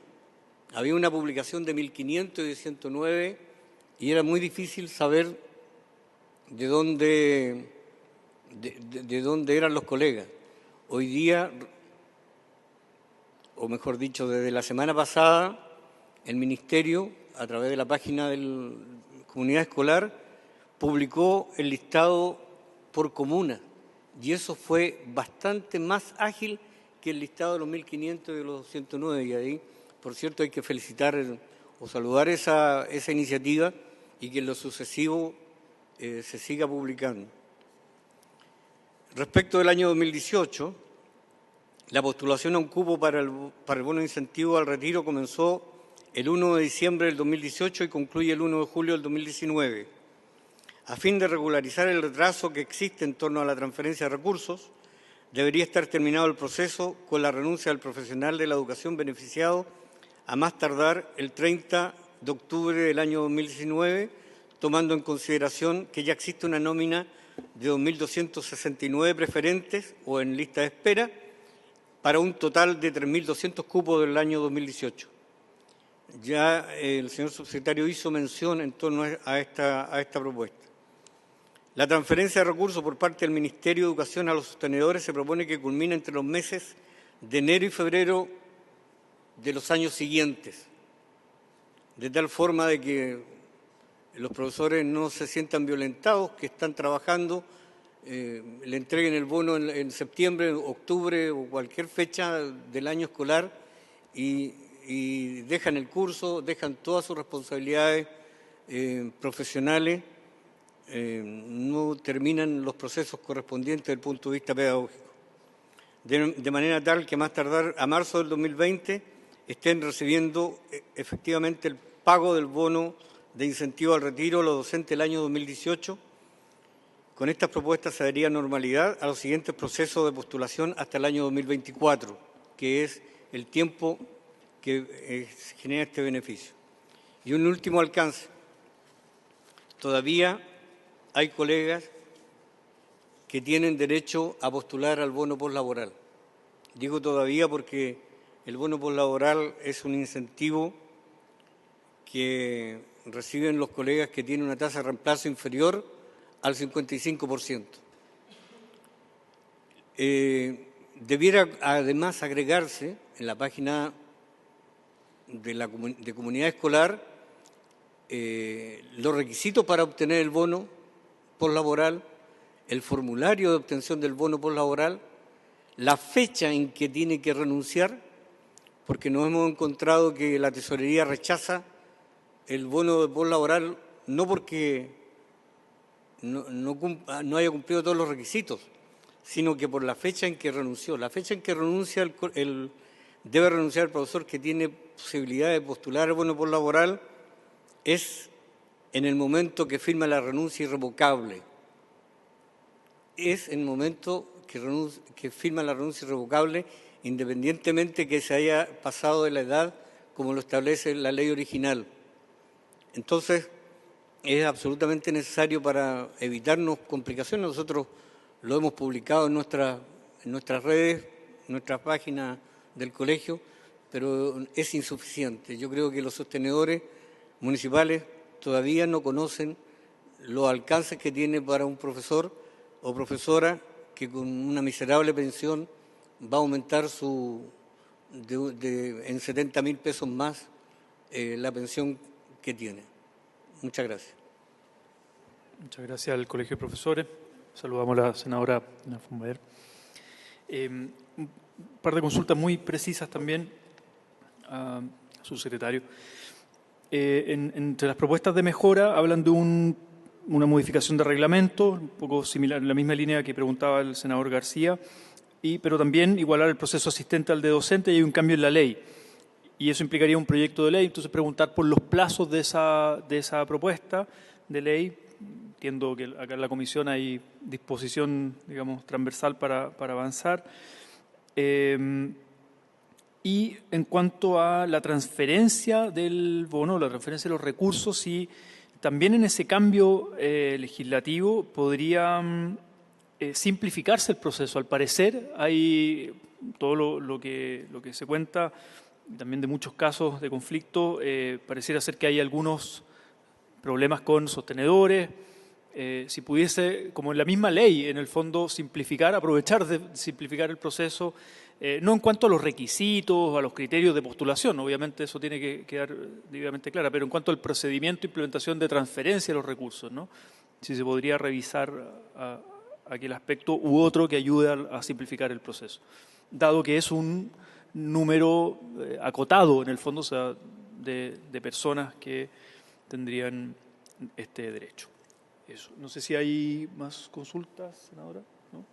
Había una publicación de 1.500 y de 109 y era muy difícil saber de dónde eran los colegas. Hoy día, o mejor dicho, desde la semana pasada, el Ministerio, a través de la página de la Comunidad Escolar, publicó el listado por comuna, y eso fue bastante más ágil que el listado de los 1.500 y de los 109, y ahí, por cierto, hay que felicitar o saludar esa iniciativa y que en lo sucesivo se siga publicando. Respecto del año 2018, la postulación a un cupo para el bono de incentivo al retiro comenzó el 1 de diciembre del 2018 y concluye el 1 de julio del 2019. A fin de regularizar el retraso que existe en torno a la transferencia de recursos, debería estar terminado el proceso con la renuncia del profesional de la educación beneficiado a más tardar el 30 de octubre del año 2019, tomando en consideración que ya existe una nómina de 2.269 preferentes o en lista de espera para un total de 3.200 cupos del año 2018. Ya el señor subsecretario hizo mención en torno a esta propuesta. La transferencia de recursos por parte del Ministerio de Educación a los sostenedores se propone que culmine entre los meses de enero y febrero de los años siguientes, de tal forma de que los profesores no se sientan violentados, que están trabajando, le entreguen el bono en septiembre, octubre o cualquier fecha del año escolar y dejan el curso, dejan todas sus responsabilidades profesionales, no terminan los procesos correspondientes desde el punto de vista pedagógico. De manera tal que más tardar a marzo del 2020 estén recibiendo efectivamente el pago del bono de incentivo al retiro los docentes del año 2018. Con estas propuestas se daría normalidad a los siguientes procesos de postulación hasta el año 2024, que es el tiempo que genera este beneficio. Y un último alcance. Todavía hay colegas que tienen derecho a postular al bono postlaboral. Digo todavía porque el bono postlaboral es un incentivo que reciben los colegas que tienen una tasa de reemplazo inferior al 55%. Debiera además agregarse en la página de comunidad escolar los requisitos para obtener el bono postlaboral, el formulario de obtención del bono postlaboral, la fecha en que tiene que renunciar, porque nos hemos encontrado que la tesorería rechaza el bono postlaboral no porque no haya cumplido todos los requisitos, sino que por la fecha en que renunció. La fecha en que renuncia debe renunciar el profesor que tiene posibilidad de postular el bono postlaboral es en el momento que firma la renuncia irrevocable. Es en el momento que firma la renuncia irrevocable, independientemente que se haya pasado de la edad como lo establece la ley original. Entonces, es absolutamente necesario para evitarnos complicaciones. Nosotros lo hemos publicado en nuestras redes, en nuestra página del colegio, pero es insuficiente. Yo creo que los sostenedores municipales todavía no conocen los alcances que tiene para un profesor o profesora que con una miserable pensión va a aumentar su en 70.000 pesos más la pensión que tiene. Muchas gracias. Muchas gracias al Colegio de Profesores. Saludamos a la senadora Fumbaer. Un par de consultas muy precisas también a su secretario. Entre las propuestas de mejora hablan de una modificación de reglamento, un poco similar, en la misma línea que preguntaba el senador García, pero también igualar el proceso asistente al de docente, y hay un cambio en la ley. Y eso implicaría un proyecto de ley, entonces preguntar por los plazos de esa propuesta de ley. Entiendo que acá en la comisión hay disposición, digamos, transversal para avanzar. Y en cuanto a la transferencia del bono, la transferencia de los recursos, si también en ese cambio legislativo podría simplificarse el proceso. Al parecer hay todo lo que se cuenta, también de muchos casos de conflicto, pareciera ser que hay algunos problemas con sostenedores. Si pudiese, como en la misma ley, en el fondo, aprovechar de simplificar el proceso, no en cuanto a los requisitos, a los criterios de postulación, obviamente eso tiene que quedar debidamente claro, pero en cuanto al procedimiento de implementación de transferencia de los recursos, ¿no? Si se podría revisar aquel aspecto u otro que ayude a simplificar el proceso, dado que es un número acotado, en el fondo, o sea, de personas que tendrían este derecho. Eso. No sé si hay más consultas, senadora. ¿No?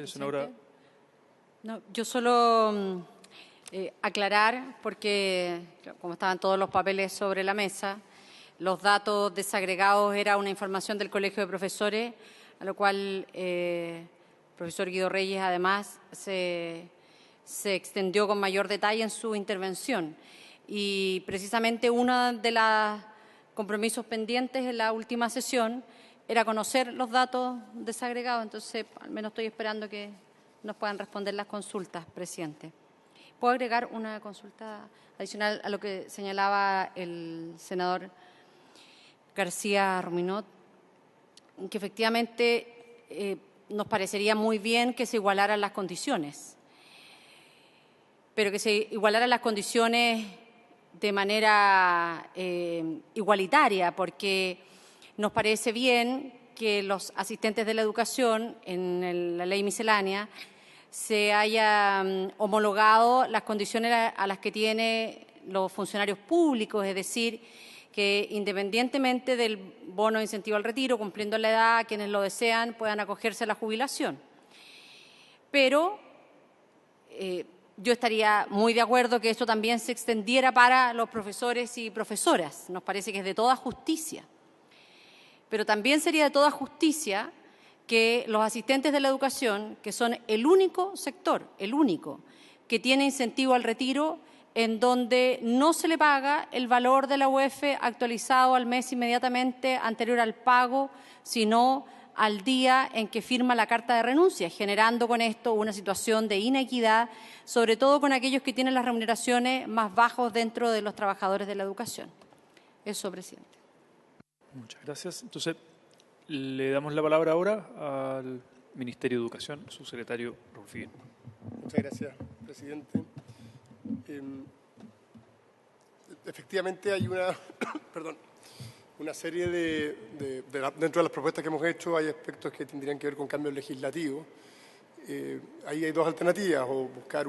Senadora. No, yo solo aclarar, porque como estaban todos los papeles sobre la mesa, los datos desagregados era una información del Colegio de Profesores, a lo cual el profesor Guido Reyes además se extendió con mayor detalle en su intervención. Y precisamente uno de los compromisos pendientes en la última sesión era conocer los datos desagregados, entonces al menos estoy esperando que nos puedan responder las consultas, presidente. ¿Puedo agregar una consulta adicional a lo que señalaba el senador García Ruminot? Que efectivamente nos parecería muy bien que se igualaran las condiciones, pero que se igualaran las condiciones de manera igualitaria, porque nos parece bien que los asistentes de la educación en la ley miscelánea se haya homologado las condiciones a las que tienen los funcionarios públicos, es decir, que independientemente del bono de incentivo al retiro, cumpliendo la edad, quienes lo desean puedan acogerse a la jubilación. Pero yo estaría muy de acuerdo que esto también se extendiera para los profesores y profesoras. Nos parece que es de toda justicia. Pero también sería de toda justicia que los asistentes de la educación, que son el único sector, el único, que tiene incentivo al retiro, en donde no se le paga el valor de la UEF actualizado al mes inmediatamente anterior al pago, sino al día en que firma la carta de renuncia, generando con esto una situación de inequidad, sobre todo con aquellos que tienen las remuneraciones más bajas dentro de los trabajadores de la educación. Eso, presidente. Muchas gracias. Entonces, le damos la palabra ahora al Ministerio de Educación, su secretario Rufino. Muchas gracias, presidente. Efectivamente hay una serie dentro de las propuestas que hemos hecho hay aspectos que tendrían que ver con cambios legislativos. Ahí hay dos alternativas, o buscar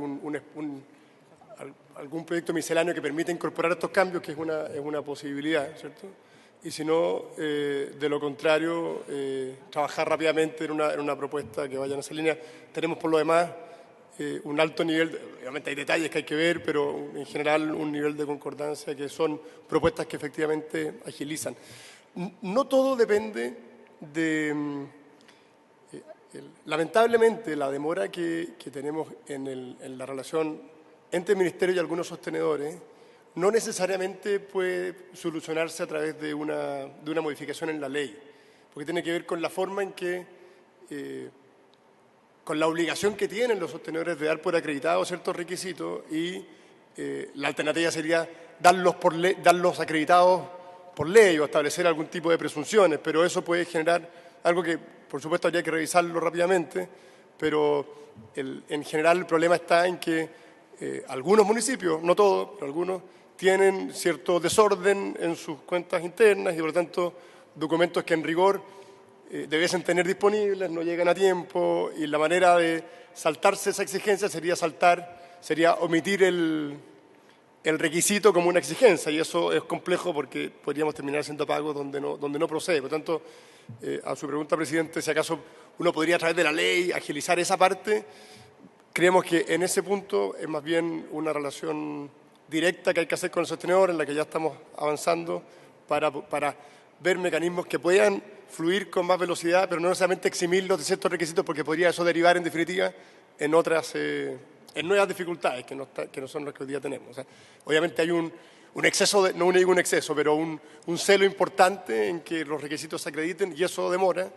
algún proyecto misceláneo que permita incorporar estos cambios, que es una posibilidad, ¿cierto? Y si no, de lo contrario, trabajar rápidamente en una propuesta que vaya en esa línea. Tenemos por lo demás un alto nivel, obviamente hay detalles que hay que ver, pero en general un nivel de concordancia que son propuestas que efectivamente agilizan. No todo depende de... lamentablemente, la demora que tenemos en la relación entre el Ministerio y algunos sostenedores no necesariamente puede solucionarse a través de una modificación en la ley, porque tiene que ver con la forma en que, con la obligación que tienen los sostenedores de dar por acreditados ciertos requisitos, y la alternativa sería darlos acreditados por ley o establecer algún tipo de presunciones, pero eso puede generar algo que, por supuesto, habría que revisarlo rápidamente, pero en general el problema está en que algunos municipios, no todos, pero algunos, tienen cierto desorden en sus cuentas internas y, por lo tanto, documentos que en rigor debiesen tener disponibles, no llegan a tiempo, y la manera de saltarse esa exigencia sería omitir el requisito como una exigencia, y eso es complejo porque podríamos terminar haciendo pagos donde no procede. Por lo tanto, a su pregunta, presidente, si acaso uno podría a través de la ley agilizar esa parte, creemos que en ese punto es más bien una relación directa que hay que hacer con el sostenedor, en la que ya estamos avanzando para ver mecanismos que puedan fluir con más velocidad, pero no necesariamente eximirlos de ciertos requisitos, porque podría eso derivar en definitiva en otras, en nuevas dificultades que no son las que hoy día tenemos. O sea, obviamente hay un exceso, no digo un exceso, pero un celo importante en que los requisitos se acrediten, y eso demora.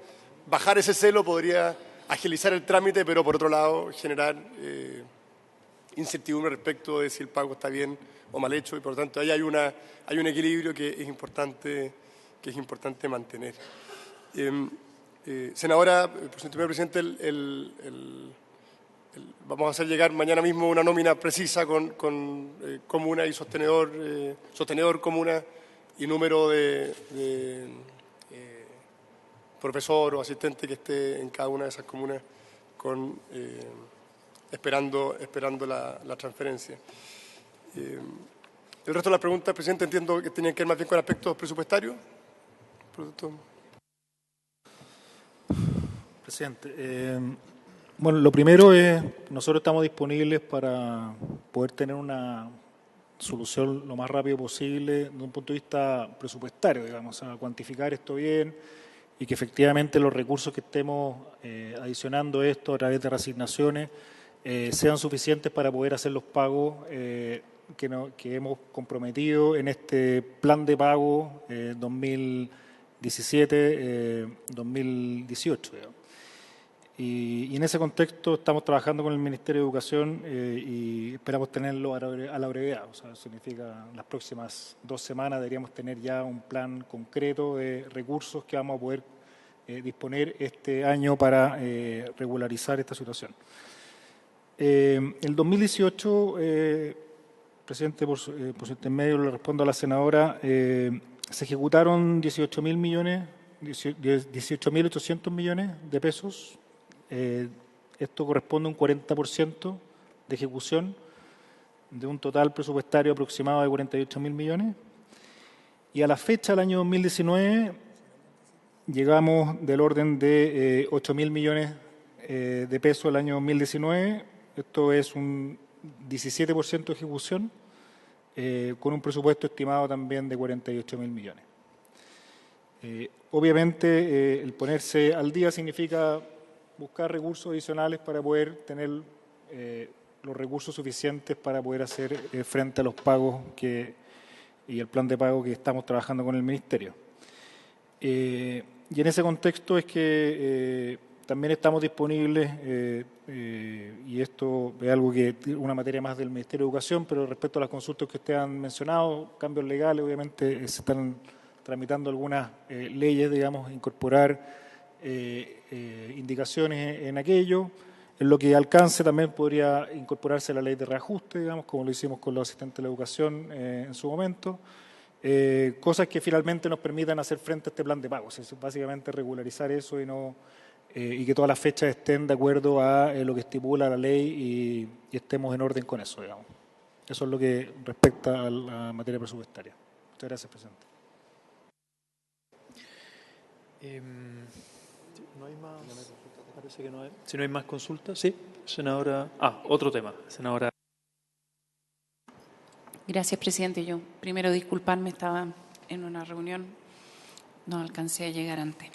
Bajar ese celo podría agilizar el trámite, pero por otro lado generar incertidumbre respecto de si el pago está bien o mal hecho, y por lo tanto ahí hay un equilibrio que es importante mantener. Senadora, señor presidente, vamos a hacer llegar mañana mismo una nómina precisa con comuna y sostenedor comuna y número de profesor o asistente que esté en cada una de esas comunas esperando la transferencia. El resto de las preguntas, presidente, entiendo que tenían que ver más bien con aspectos presupuestarios. Presidente, bueno, lo primero es, nosotros estamos disponibles para poder tener una solución lo más rápido posible desde un punto de vista presupuestario, digamos, a cuantificar esto bien y que efectivamente los recursos que estemos adicionando esto a través de reasignaciones sean suficientes para poder hacer los pagos que hemos comprometido en este plan de pago 2017-2018. Y en ese contexto estamos trabajando con el Ministerio de Educación y esperamos tenerlo a la brevedad. O sea, significa las próximas 2 semanas deberíamos tener ya un plan concreto de recursos que vamos a poder disponer este año para regularizar esta situación. El 2018, presidente, por su intermedio le respondo a la senadora, se ejecutaron 18.800 millones de pesos. Esto corresponde a un 40% de ejecución de un total presupuestario aproximado de 48.000 millones. Y a la fecha del año 2019 llegamos del orden de 8.000 millones de pesos el año 2019. Esto es un 17% de ejecución con un presupuesto estimado también de 48.000 millones. Obviamente el ponerse al día significa buscar recursos adicionales para poder tener los recursos suficientes para poder hacer frente a los pagos y el plan de pago que estamos trabajando con el Ministerio. Y en ese contexto es que también estamos disponibles, y esto es algo que es una materia más del Ministerio de Educación, pero respecto a las consultas que ustedes han mencionado, cambios legales, obviamente se están tramitando algunas leyes, digamos, incorporar indicaciones en aquello. En lo que alcance también podría incorporarse la ley de reajuste, digamos, como lo hicimos con los asistentes de la educación en su momento. Cosas que finalmente nos permitan hacer frente a este plan de pagos. Es básicamente regularizar eso y que todas las fechas estén de acuerdo a lo que estipula la ley y estemos en orden con eso, digamos. Eso es lo que respecta a la materia presupuestaria. Muchas gracias, presidente. ¿No hay más? Parece que no hay. Si no hay más consultas, sí. Senadora. Otro tema. Senadora. Gracias, presidente. Yo primero disculparme, estaba en una reunión, no alcancé a llegar antes.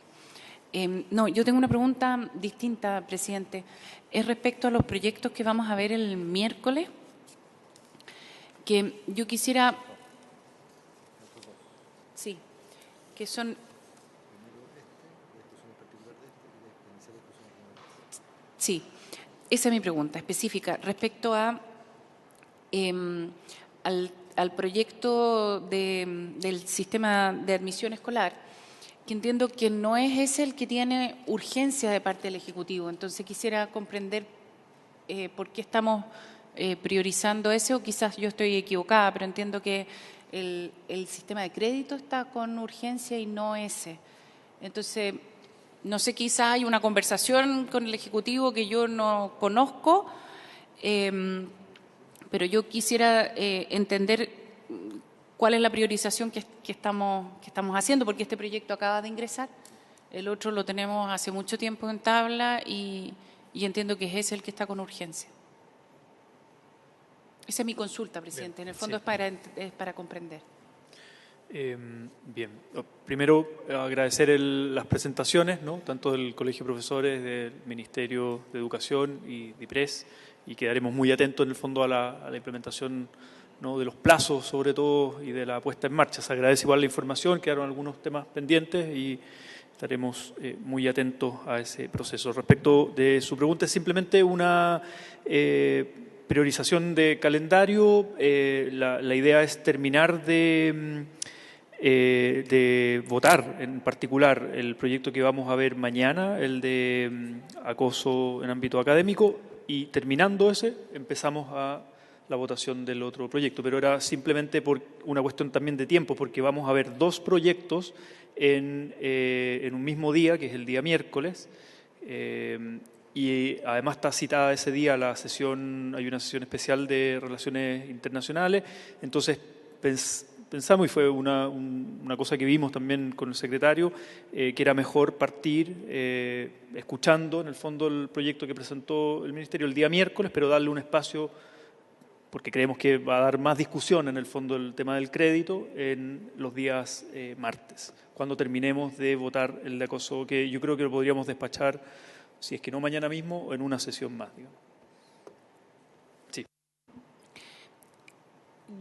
No, yo tengo una pregunta distinta, presidente. Es respecto a los proyectos que vamos a ver el miércoles, que yo quisiera... Sí, que son... Sí, esa es mi pregunta específica respecto a al proyecto del sistema de admisión escolar, que entiendo que no es ese el que tiene urgencia de parte del Ejecutivo. Entonces quisiera comprender por qué estamos priorizando ese, o quizás yo estoy equivocada, pero entiendo que el sistema de crédito está con urgencia y no ese. Entonces, no sé, quizás hay una conversación con el Ejecutivo que yo no conozco, pero yo quisiera entender cuál es la priorización que estamos haciendo, porque este proyecto acaba de ingresar, el otro lo tenemos hace mucho tiempo en tabla y entiendo que es ese el que está con urgencia. Esa es mi consulta, presidente. En el fondo sí. es para comprender. Bien, primero agradecer las presentaciones, ¿no? Tanto del Colegio de Profesores, del Ministerio de Educación y DIPRES, y quedaremos muy atentos en el fondo a la implementación, ¿no? De los plazos sobre todo y de la puesta en marcha. Se agradece igual la información, quedaron algunos temas pendientes y estaremos muy atentos a ese proceso. Respecto de su pregunta, es simplemente una priorización de calendario. La idea es terminar de votar en particular el proyecto que vamos a ver mañana, el de acoso en ámbito académico, y terminando ese empezamos a la votación del otro proyecto, pero era simplemente por una cuestión también de tiempo, porque vamos a ver dos proyectos en un mismo día, que es el día miércoles, y además está citada ese día la sesión, hay una sesión especial de Relaciones Internacionales, entonces pensamos, y fue una cosa que vimos también con el secretario, que era mejor partir escuchando en el fondo el proyecto que presentó el Ministerio el día miércoles, pero darle un espacio, porque creemos que va a dar más discusión en el fondo el tema del crédito en los días martes, cuando terminemos de votar el de acoso, que yo creo que lo podríamos despachar, si es que no mañana mismo, en una sesión más, digamos. Sí.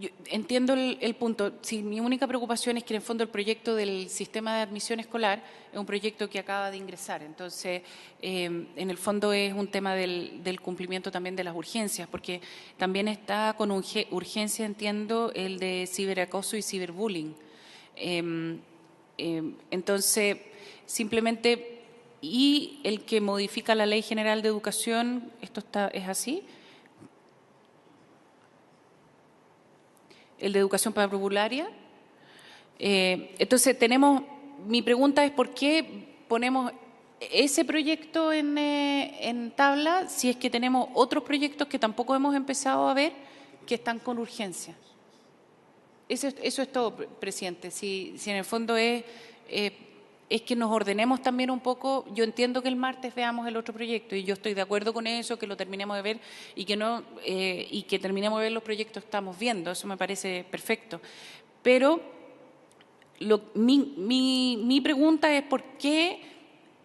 Yo entiendo el punto. Sí, mi única preocupación es que en el fondo el proyecto del sistema de admisión escolar es un proyecto que acaba de ingresar. Entonces, en el fondo es un tema del cumplimiento también de las urgencias, porque también está con urgencia, entiendo, el de ciberacoso y ciberbullying. Entonces, simplemente, y el que modifica la Ley General de Educación, ¿es así? El de educación parvularia. Entonces, mi pregunta es ¿por qué ponemos ese proyecto en tabla si es que tenemos otros proyectos que tampoco hemos empezado a ver que están con urgencia? Eso es todo, presidente. Si en el fondo es que nos ordenemos también un poco. Yo entiendo que el martes veamos el otro proyecto y yo estoy de acuerdo con eso, que lo terminemos de ver y que terminemos de ver los proyectos que estamos viendo. Eso me parece perfecto. Pero mi pregunta es ¿por qué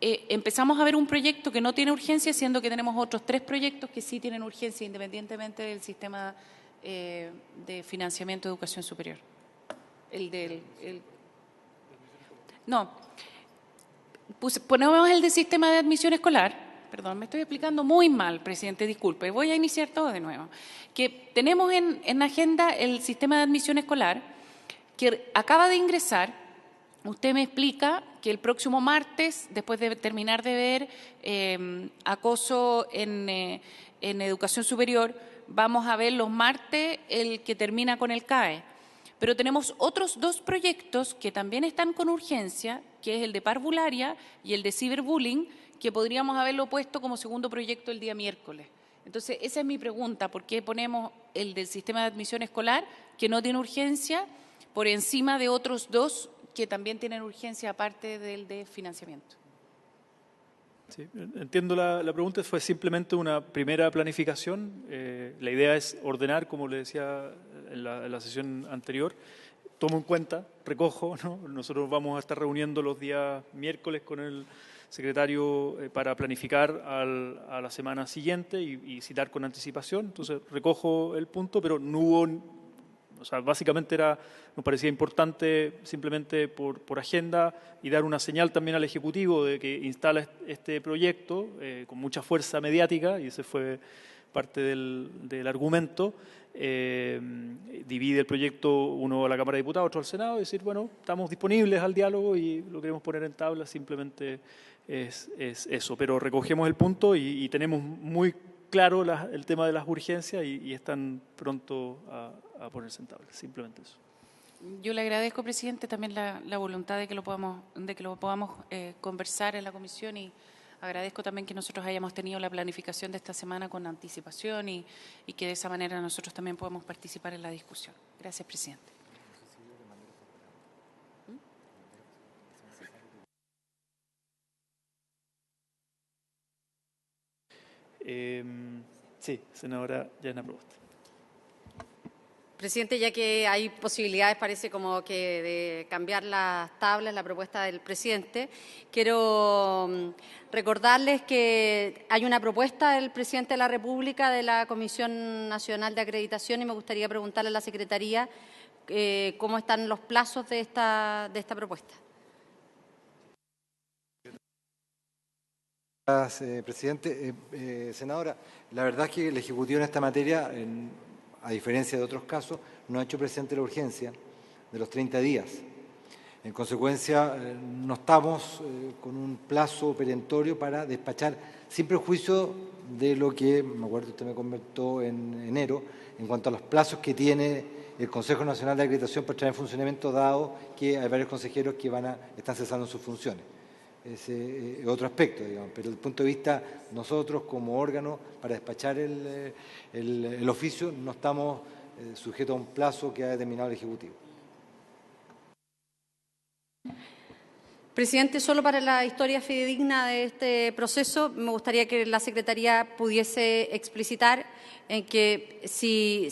empezamos a ver un proyecto que no tiene urgencia, siendo que tenemos otros 3 proyectos que sí tienen urgencia independientemente del sistema de financiamiento de educación superior? Ponemos el de sistema de admisión escolar. Perdón, me estoy explicando muy mal, presidente, disculpe. Voy a iniciar todo de nuevo. Que tenemos en agenda el sistema de admisión escolar que acaba de ingresar. Usted me explica que el próximo martes, después de terminar de ver acoso en educación superior, vamos a ver los martes el que termina con el CAE. Pero tenemos otros 2 proyectos que también están con urgencia, que es el de parvularia y el de ciberbullying, que podríamos haberlo puesto como segundo proyecto el día miércoles. Entonces, esa es mi pregunta. ¿Por qué ponemos el del sistema de admisión escolar, que no tiene urgencia, por encima de otros 2 que también tienen urgencia, aparte del de financiamiento? Sí, entiendo la pregunta, fue simplemente una primera planificación. La idea es ordenar, como le decía en la sesión anterior. Tomo en cuenta, recojo, ¿no? Nosotros vamos a estar reuniendo los días miércoles con el secretario para planificar a la semana siguiente y citar con anticipación. Entonces, recojo el punto, pero no hubo... O sea, básicamente nos parecía importante simplemente por agenda y dar una señal también al Ejecutivo de que instala este proyecto con mucha fuerza mediática, y ese fue parte del argumento. Divide el proyecto uno a la Cámara de Diputados, otro al Senado, y decir, bueno, estamos disponibles al diálogo y lo queremos poner en tabla, simplemente es eso. Pero recogemos el punto y tenemos muy claro el tema de las urgencias y están pronto a ponerse en tabla, simplemente eso. Yo le agradezco, presidente, también la voluntad de que lo podamos conversar en la comisión, y agradezco también que nosotros hayamos tenido la planificación de esta semana con anticipación y que de esa manera nosotros también podamos participar en la discusión. Gracias, presidente. Sí, senadora Yana Proboste. Presidente, ya que hay posibilidades, parece como que de cambiar las tablas, la propuesta del presidente, quiero recordarles que hay una propuesta del presidente de la República de la Comisión Nacional de Acreditación y me gustaría preguntarle a la Secretaría cómo están los plazos de esta propuesta. Gracias, presidente. Senadora, la verdad es que el Ejecutivo en esta materia, a diferencia de otros casos, no ha hecho presente la urgencia de los 30 días. En consecuencia, no estamos con un plazo perentorio para despachar, sin perjuicio de lo que, me acuerdo, usted me comentó en enero, en cuanto a los plazos que tiene el Consejo Nacional de Acreditación para entrar en funcionamiento, dado que hay varios consejeros que están cesando sus funciones. Ese es otro aspecto, digamos, pero desde el punto de vista nosotros como órgano para despachar el oficio no estamos sujetos a un plazo que ha determinado el Ejecutivo. Presidente, solo para la historia fidedigna de este proceso, me gustaría que la Secretaría pudiese explicitar en que si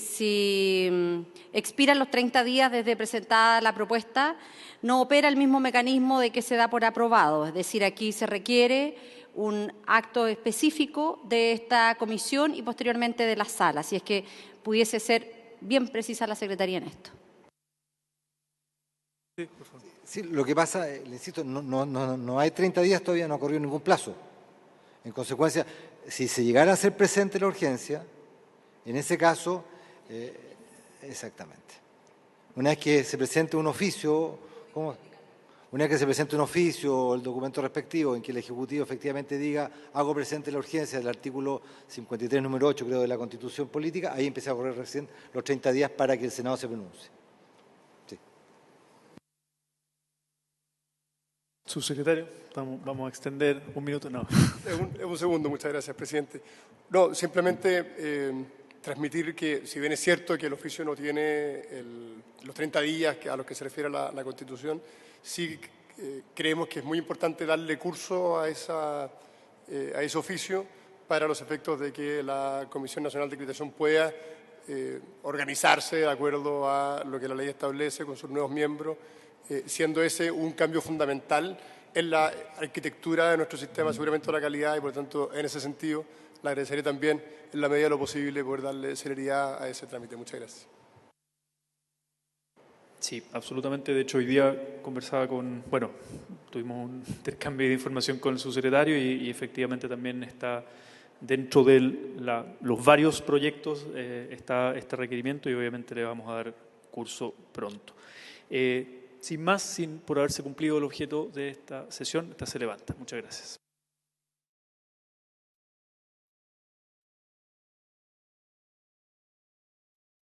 expiran los 30 días desde presentada la propuesta, no opera el mismo mecanismo de que se da por aprobado. Es decir, aquí se requiere un acto específico de esta comisión y posteriormente de la sala. Si es que pudiese ser bien precisa la Secretaría en esto. Sí, por favor. Sí, lo que pasa, le insisto, no hay 30 días, todavía no ha corrido ningún plazo. En consecuencia, si se llegara a hacer presente la urgencia, en ese caso, exactamente. Una vez que se presente un oficio, una vez que se presente un oficio o el documento respectivo en que el Ejecutivo efectivamente diga hago presente la urgencia del artículo 53, número 8, creo, de la Constitución Política, ahí empieza a correr recién los 30 días para que el Senado se pronuncie. Subsecretario, vamos a extender un minuto. No. Un segundo, muchas gracias, presidente. No, simplemente transmitir que, si bien es cierto que el oficio no tiene los 30 días a los que se refiere la Constitución, sí creemos que es muy importante darle curso a ese oficio para los efectos de que la Comisión Nacional de Acreditación pueda organizarse de acuerdo a lo que la ley establece con sus nuevos miembros, siendo ese un cambio fundamental en la arquitectura de nuestro sistema de aseguramiento de la calidad y, por lo tanto, en ese sentido, le agradecería también, en la medida de lo posible, poder darle celeridad a ese trámite. Muchas gracias. Sí, absolutamente. De hecho, hoy día conversaba tuvimos un intercambio de información con el subsecretario y efectivamente también está dentro de los varios proyectos está este requerimiento y obviamente le vamos a dar curso pronto. Sin más, por haberse cumplido el objeto de esta sesión, esta se levanta. Muchas gracias.